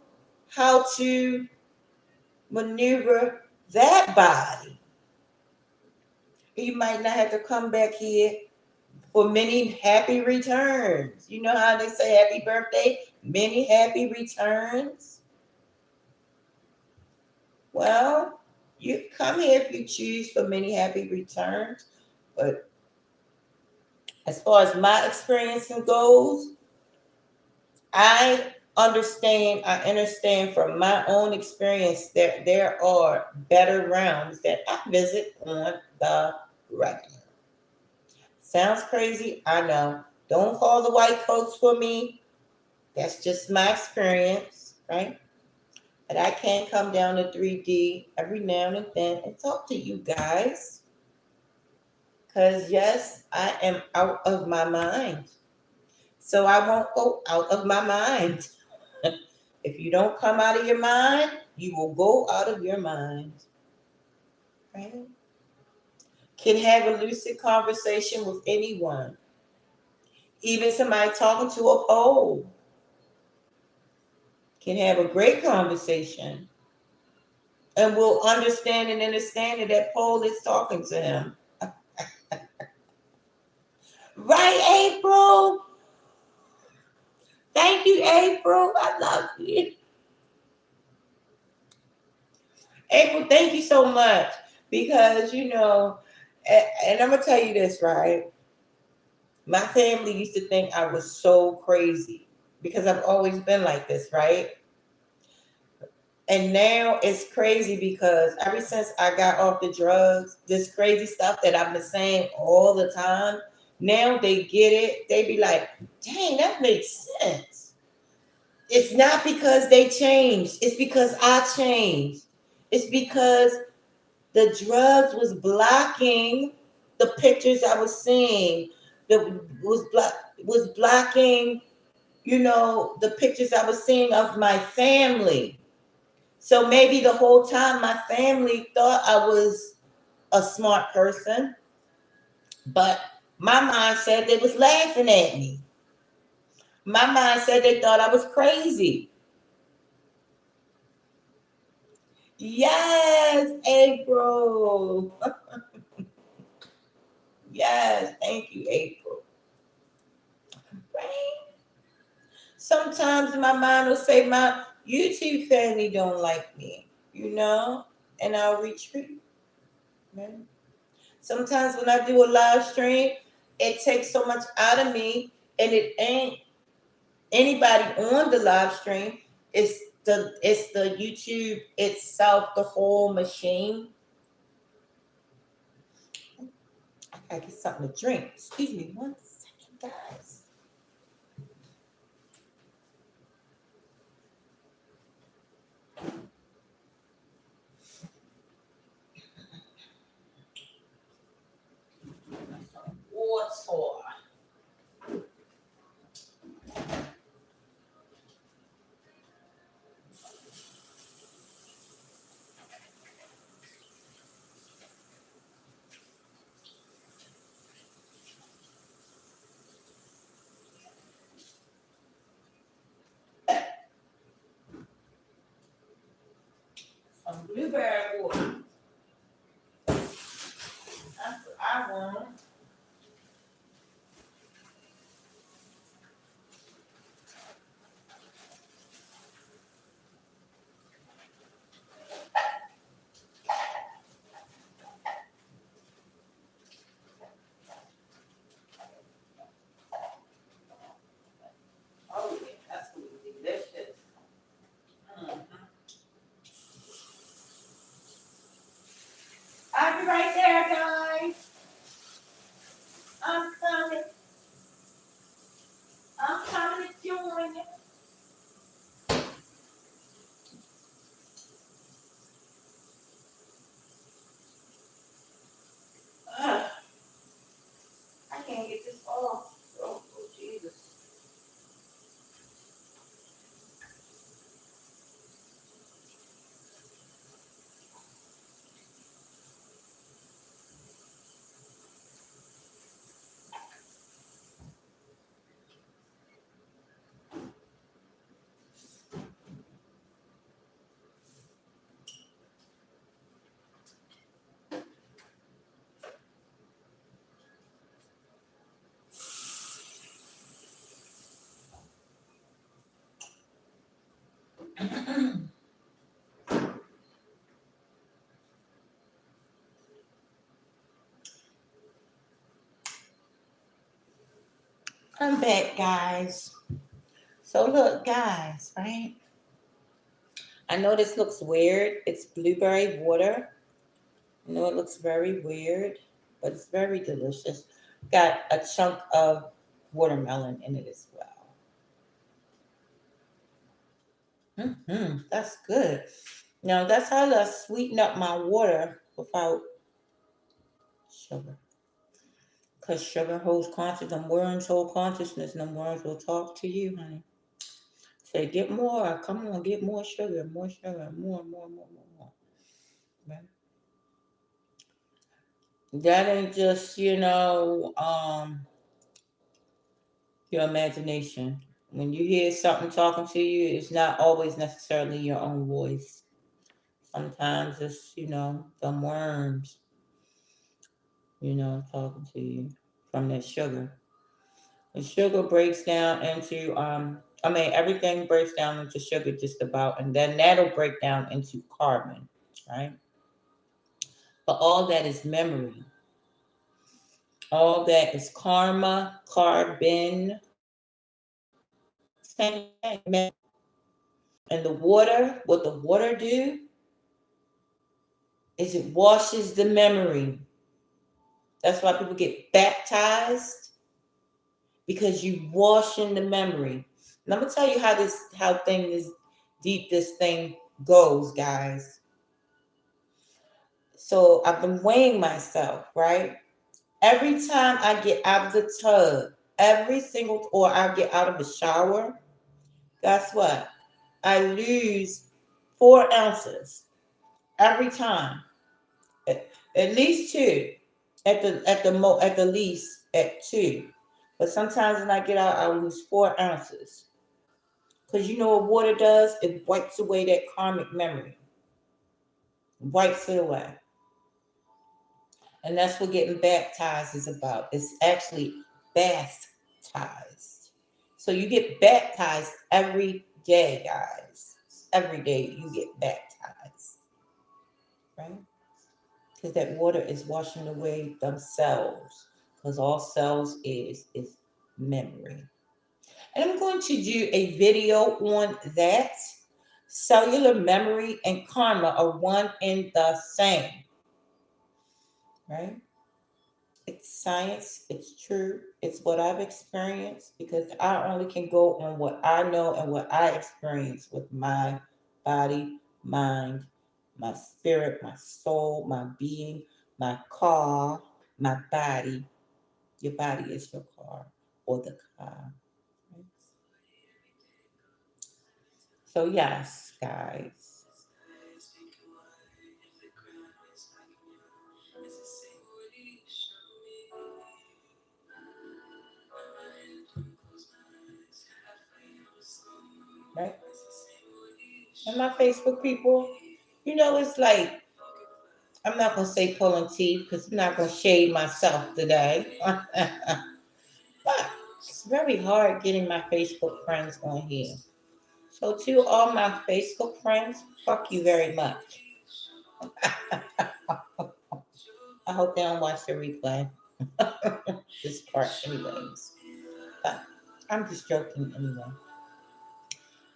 A: how to maneuver that body. You might not have to come back here for many happy returns. You know how they say happy birthday? Many happy returns. Well, you come here if you choose for many happy returns. But as far as my experience goes, I I understand from my own experience that there are better realms that I visit on the regular. Sounds crazy, I know. Don't call the white coats for me. That's just my experience, right? But I can come down to 3D every now and then and talk to you guys. Because, yes, I am out of my mind. So I won't go out of my mind. If you don't come out of your mind, you will go out of your mind. Right? Can have a lucid conversation with anyone, even somebody talking to a pole. Can have a great conversation and will understand that that pole is talking to him. Right, April? Thank you, April. I love you. April, thank you so much. Because, and I'm going to tell you this, right? My family used to think I was so crazy because I've always been like this, right? And now it's crazy because ever since I got off the drugs, this crazy stuff that I've been saying all the time, now they get it. They be like, dang, that makes sense. It's not because they changed. It's because I changed. It's because the drugs was blocking the pictures I was seeing. The was blocking, the pictures I was seeing of my family. So maybe the whole time my family thought I was a smart person, but my mind said they was laughing at me. My mind said they thought I was crazy. Yes, April. Yes, thank you, April. Right? Sometimes my mind will say my YouTube family don't like me, and I'll retreat. Right? Sometimes when I do a live stream, it takes so much out of me, and it ain't anybody on the live stream. It's the YouTube itself, the whole machine. I gotta get something to drink. Excuse me one second, guys. Water. Some blueberry water. That's what I want. Oh yeah, that's gonna be delicious. Mhm. I'll be right there, guys. I'm coming. I'm coming to join you. Ugh, I can't get this off. Oh, Jesus. I'm back, guys. So look, guys, right? I know this looks weird. It's blueberry water. I know it looks very weird, but it's very delicious. Got a chunk of watermelon in it as well. That's good. Now that's how I sweeten up my water without sugar. Because sugar holds consciousness. Them worms hold consciousness, and them worms will talk to you, honey. Say, get more. Come on, get more sugar, more. Right? That ain't just, your imagination. When you hear something talking to you, it's not always necessarily your own voice. Sometimes it's, them worms, talking to you from that sugar. The sugar breaks down into, everything breaks down into sugar just about, and then that'll break down into carbon, right? But all that is memory. All that is karma, carbon, same thing. And the water, what the water do is it washes the memory. That's why people get baptized, because you wash in the memory. And I'm gonna tell you how deep this thing goes, guys. So I've been weighing myself, right? Every time I get out of the tub, or I get out of the shower, guess what? I lose 4 ounces every time. At least two. At the least at two. But sometimes when I get out, I lose 4 ounces. Because you know what water does? It wipes away that karmic memory. Wipes it away. And that's what getting baptized is about. It's actually baptized. So you get baptized every day, guys. Every day you get baptized. Right? because that water is washing away themselves. Because all cells is memory. And I'm going to do a video on that. Cellular memory and karma are one and the same, right? It's science, it's true, it's what I've experienced because I only can go on what I know and what I experience with my body, mind, my spirit, my soul, my being, my car, my body. Your body is your car or the car. Right? So, yes, guys. Right? And my Facebook people, it's like, I'm not going to say pulling teeth because I'm not going to shade myself today. But it's very hard getting my Facebook friends on here. So to all my Facebook friends, fuck you very much. I hope they don't watch the replay. This part, anyways. But I'm just joking anyway.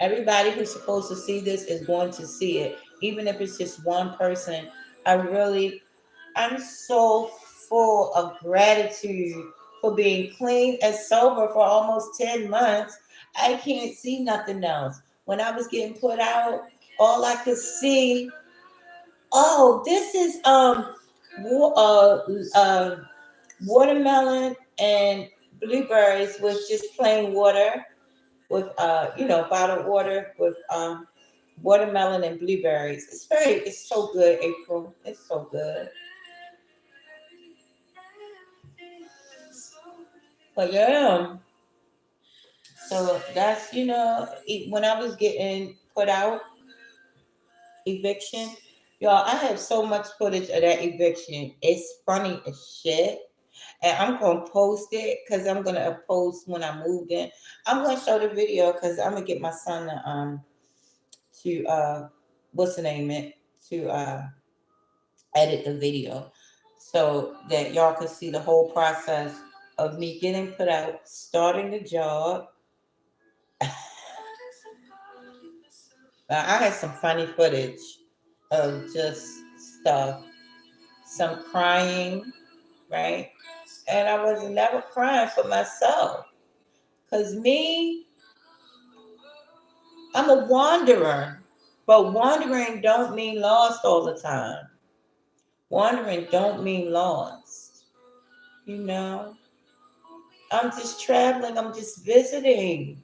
A: Everybody who's supposed to see this is going to see it, even if it's just one person. I'm so full of gratitude for being clean and sober for almost 10 months. I can't see nothing else. When I was getting put out, all I could see, oh, this is wa- uh, uh, watermelon and blueberries with just plain water, with bottled water with watermelon and blueberries. It's so good, April. It's so good. But yeah, so that's when I was getting put out eviction, y'all. I have so much footage of that eviction. It's funny as shit. And I'm gonna post it because I'm gonna post when I moved in. I'm gonna show the video because I'm gonna get my son to what's the name it to edit the video so that y'all can see the whole process of me getting put out, starting the job. I had some funny footage of just stuff, some crying, right? And I was never crying for myself. Cause me, I'm a wanderer. But wandering don't mean lost all the time. Wandering don't mean lost. You know? I'm just traveling, I'm just visiting.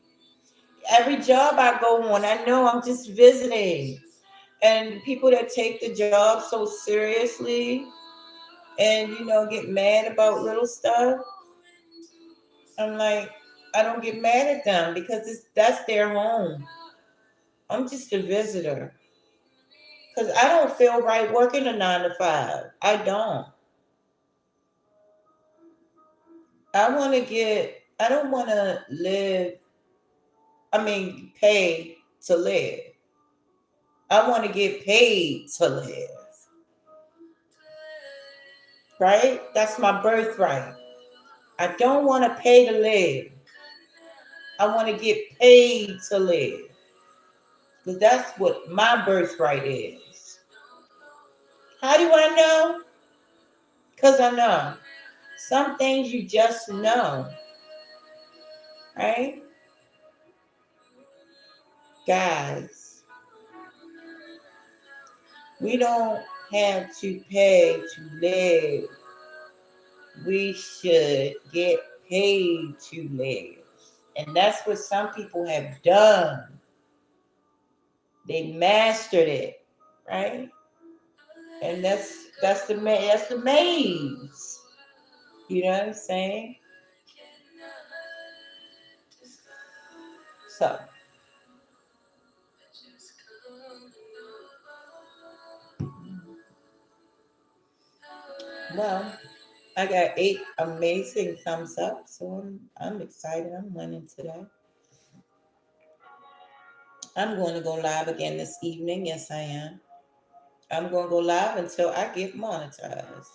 A: Every job I go on, I know I'm just visiting. And people that take the job so seriously and get mad about little stuff, I'm like, I don't get mad at them because that's their home. I'm just a visitor because I don't feel right working a 9 to 5. I don't. I don't want to live, pay to live. I want to get paid to live, right? That's my birthright. I don't want to pay to live. I want to get paid to live because that's what my birthright is. How do I know? Because I know. Some things you just know, right? Guys, we don't have to pay to live. We should get paid to live. And that's what some people have done. They mastered it, right? And that's the maze. You know what I'm saying? So, well, I got 8 amazing thumbs up, so I'm excited. I'm winning today. I'm going to go live again this evening. Yes, I am. I'm going to go live until I get monetized.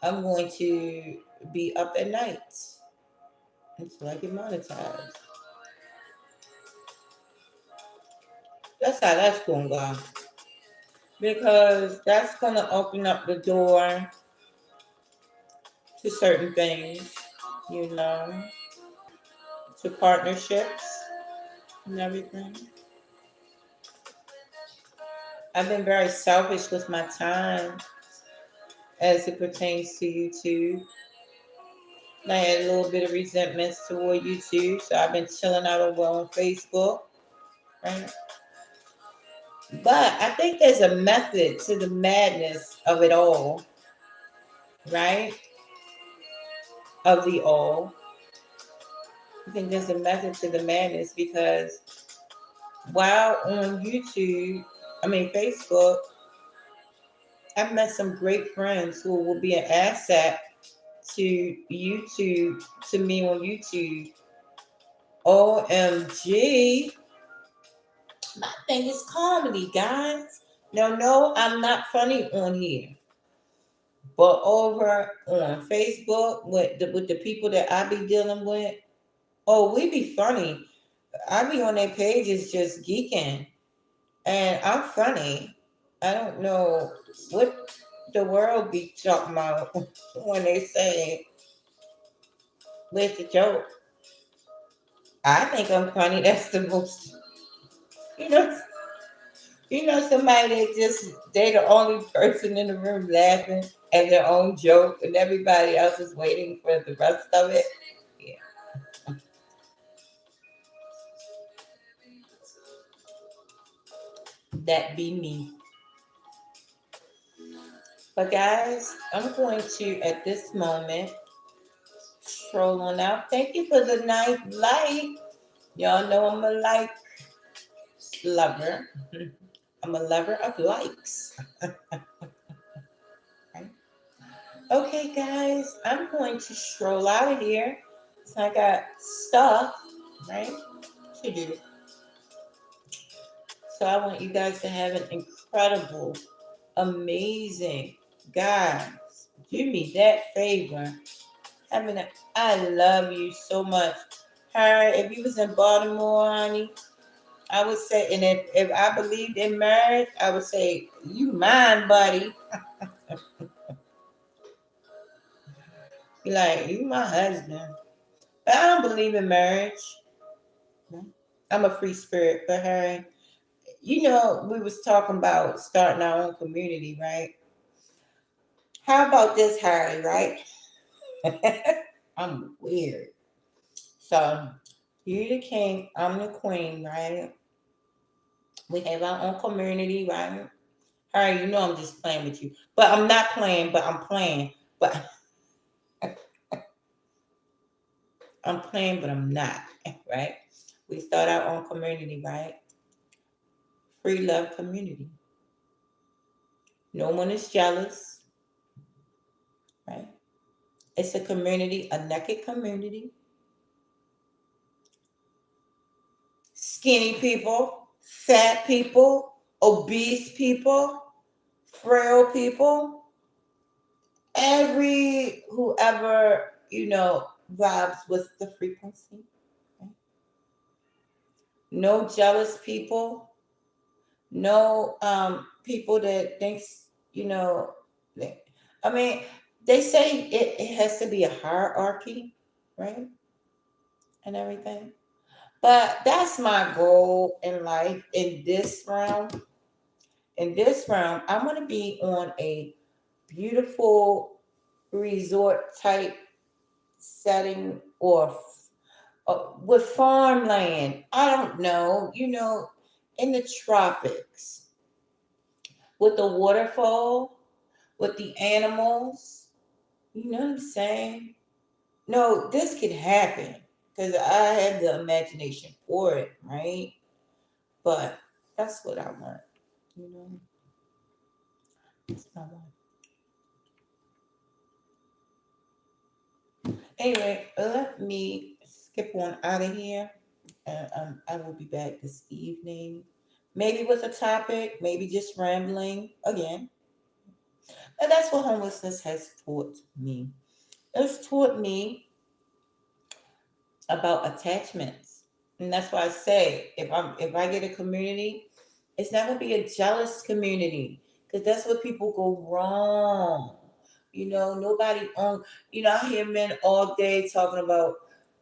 A: I'm going to be up at night until I get monetized. That's how that's going to go. Because that's going to open up the door to certain things, you know, to partnerships and everything. I've been very selfish with my time as it pertains to YouTube. I had a little bit of resentments toward YouTube, so I've been chilling out over on Facebook, right? But I think there's a method to the madness of it all, right? Of the all. I think there's a method to the madness because while on YouTube, I mean Facebook, I've met some great friends who will be an asset to YouTube, to me on YouTube. OMG. My thing is comedy, guys. No, I'm not funny on here. But over on Facebook with the people that I be dealing with, oh, we be funny. I be on their pages just geeking. And I'm funny. I don't know what the world be talking about when they say, where's the joke? I think I'm funny. That's the most, you know, somebody that just, they the only person in the room laughing at their own joke and everybody else is waiting for the rest of it. Yeah, that be me. But guys, I'm going to, at this moment, stroll on out. Thank you for the night light. Y'all know I'm a like lover. I'm a lover of likes. Okay, guys, I'm going to stroll out of here. So I got stuff, right, to do. So I want you guys to have an incredible, amazing, guys. Do me that favor. Having a, I love you so much. Her, if you was in Baltimore, honey, I would say, and if I believed in marriage, I would say, you mine, buddy. Be like, you my husband. But I don't believe in marriage. I'm a free spirit, but Harry, we was talking about starting our own community, right? How about this, Harry, right? I'm weird. So you the king, I'm the queen, right? We have our own community, right? Harry, I'm just playing with you. But I'm not playing, but I'm playing. But I'm playing, but I'm not, right? We start our own community, right? Free love community. No one is jealous, right? It's a community, a naked community. Skinny people, fat people, obese people, frail people, every whoever, vibes with the frequency. Okay? No jealous people, no people that thinks, you know, they- I mean, they say it has to be a hierarchy, right? And everything. But that's my goal in life in this realm. In this realm, I want to be on a beautiful resort type setting or with farmland. I don't know, in the tropics with the waterfall, with the animals. You know what I'm saying? No, this could happen because I have the imagination for it, right? But that's what I want. You know, that's what I want. Anyway, let me skip on out of here. I will be back this evening maybe with a topic, maybe just rambling again. And that's what homelessness has taught me. It's taught me about attachments. And that's why I say if I get a community, it's not gonna be a jealous community. Because that's where people go wrong. Nobody on I hear men all day talking about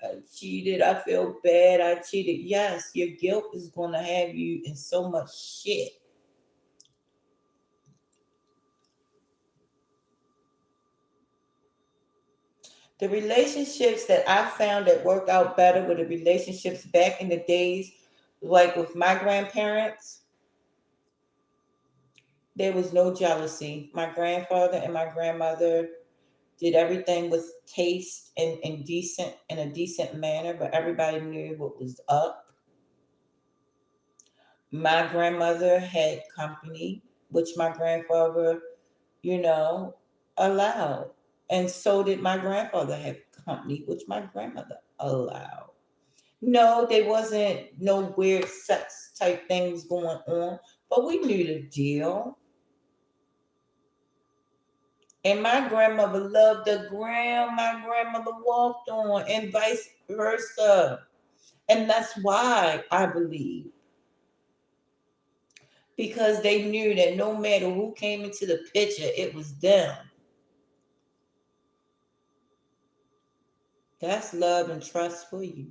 A: I cheated, I feel bad, I cheated. Yes, your guilt is gonna have you in so much shit. The relationships that I found that work out better were the relationships back in the days, like with my grandparents. There was no jealousy. My grandfather and my grandmother did everything with taste and decent in a decent manner, but everybody knew what was up. My grandmother had company, which my grandfather, you know, allowed. And so did my grandfather have company, which my grandmother allowed. No, there wasn't no weird sex type things going on, but we knew the deal. And my grandmother loved the ground my grandmother walked on, and vice versa. And that's why I believe, because they knew that no matter who came into the picture, it was them. That's love and trust for you,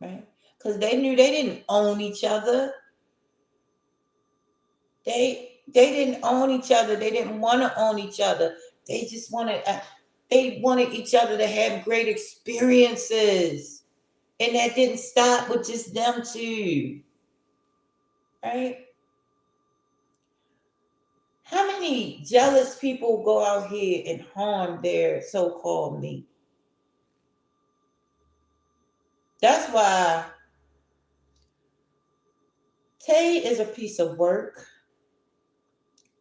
A: right? Because they knew they didn't own each other. They didn't own each other. They didn't want to own each other. They just wanted each other to have great experiences, and that didn't stop with just them two, right? How many jealous people go out here and harm their so-called mate? That's why Tay is a piece of work,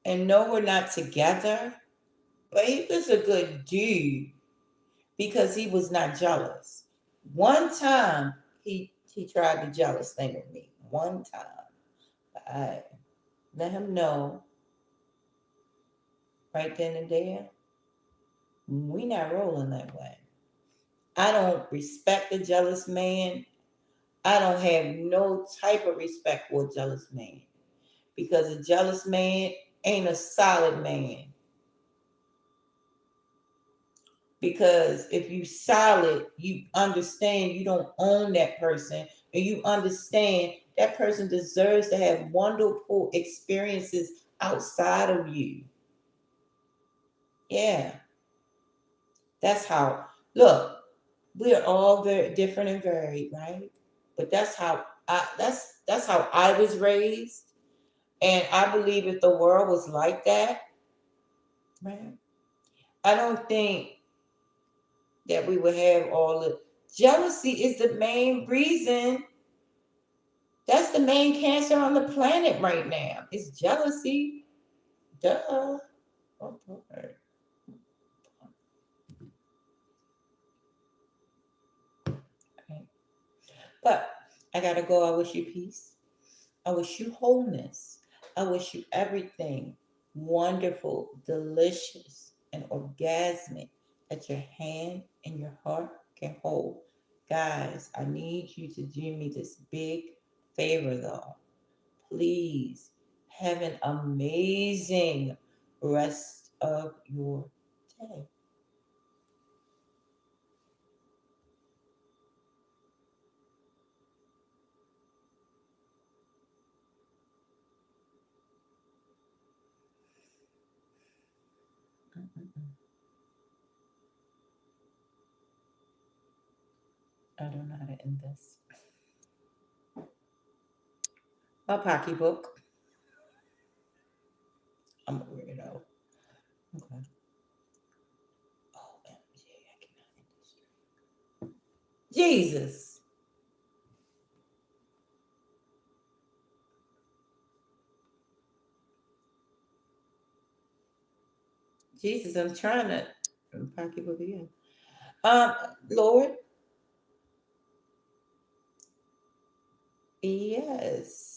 A: and no, we're not together, but he was a good dude because he was not jealous. One time he tried the jealous thing with me. One time. I let him know right then and there, we not rolling that way. I don't respect a jealous man. I don't have no type of respect for a jealous man because a jealous man ain't a solid man. Because if you solid, you understand you don't own that person, and you understand that person deserves to have wonderful experiences outside of you. Yeah, that's how. Look, we are all very different and varied, right? But that's how I was raised, and I believe if the world was like that, right? I don't think that we would have all the jealousy is the main reason. That's the main cancer on the planet right now. It's jealousy. Duh. Okay. But I gotta go. I wish you peace. I wish you wholeness. I wish you everything wonderful, delicious, and orgasmic that your hand and your heart can hold. Guys, I need you to do me this big favor though. Please have an amazing rest of your day. Mm-mm-mm. I don't know how to end this. My pocketbook. I'm a weirdo. Okay. OMG, I cannot end this. Jesus. Jesus, I'm trying to pocketbook again. Um, Lord, yes.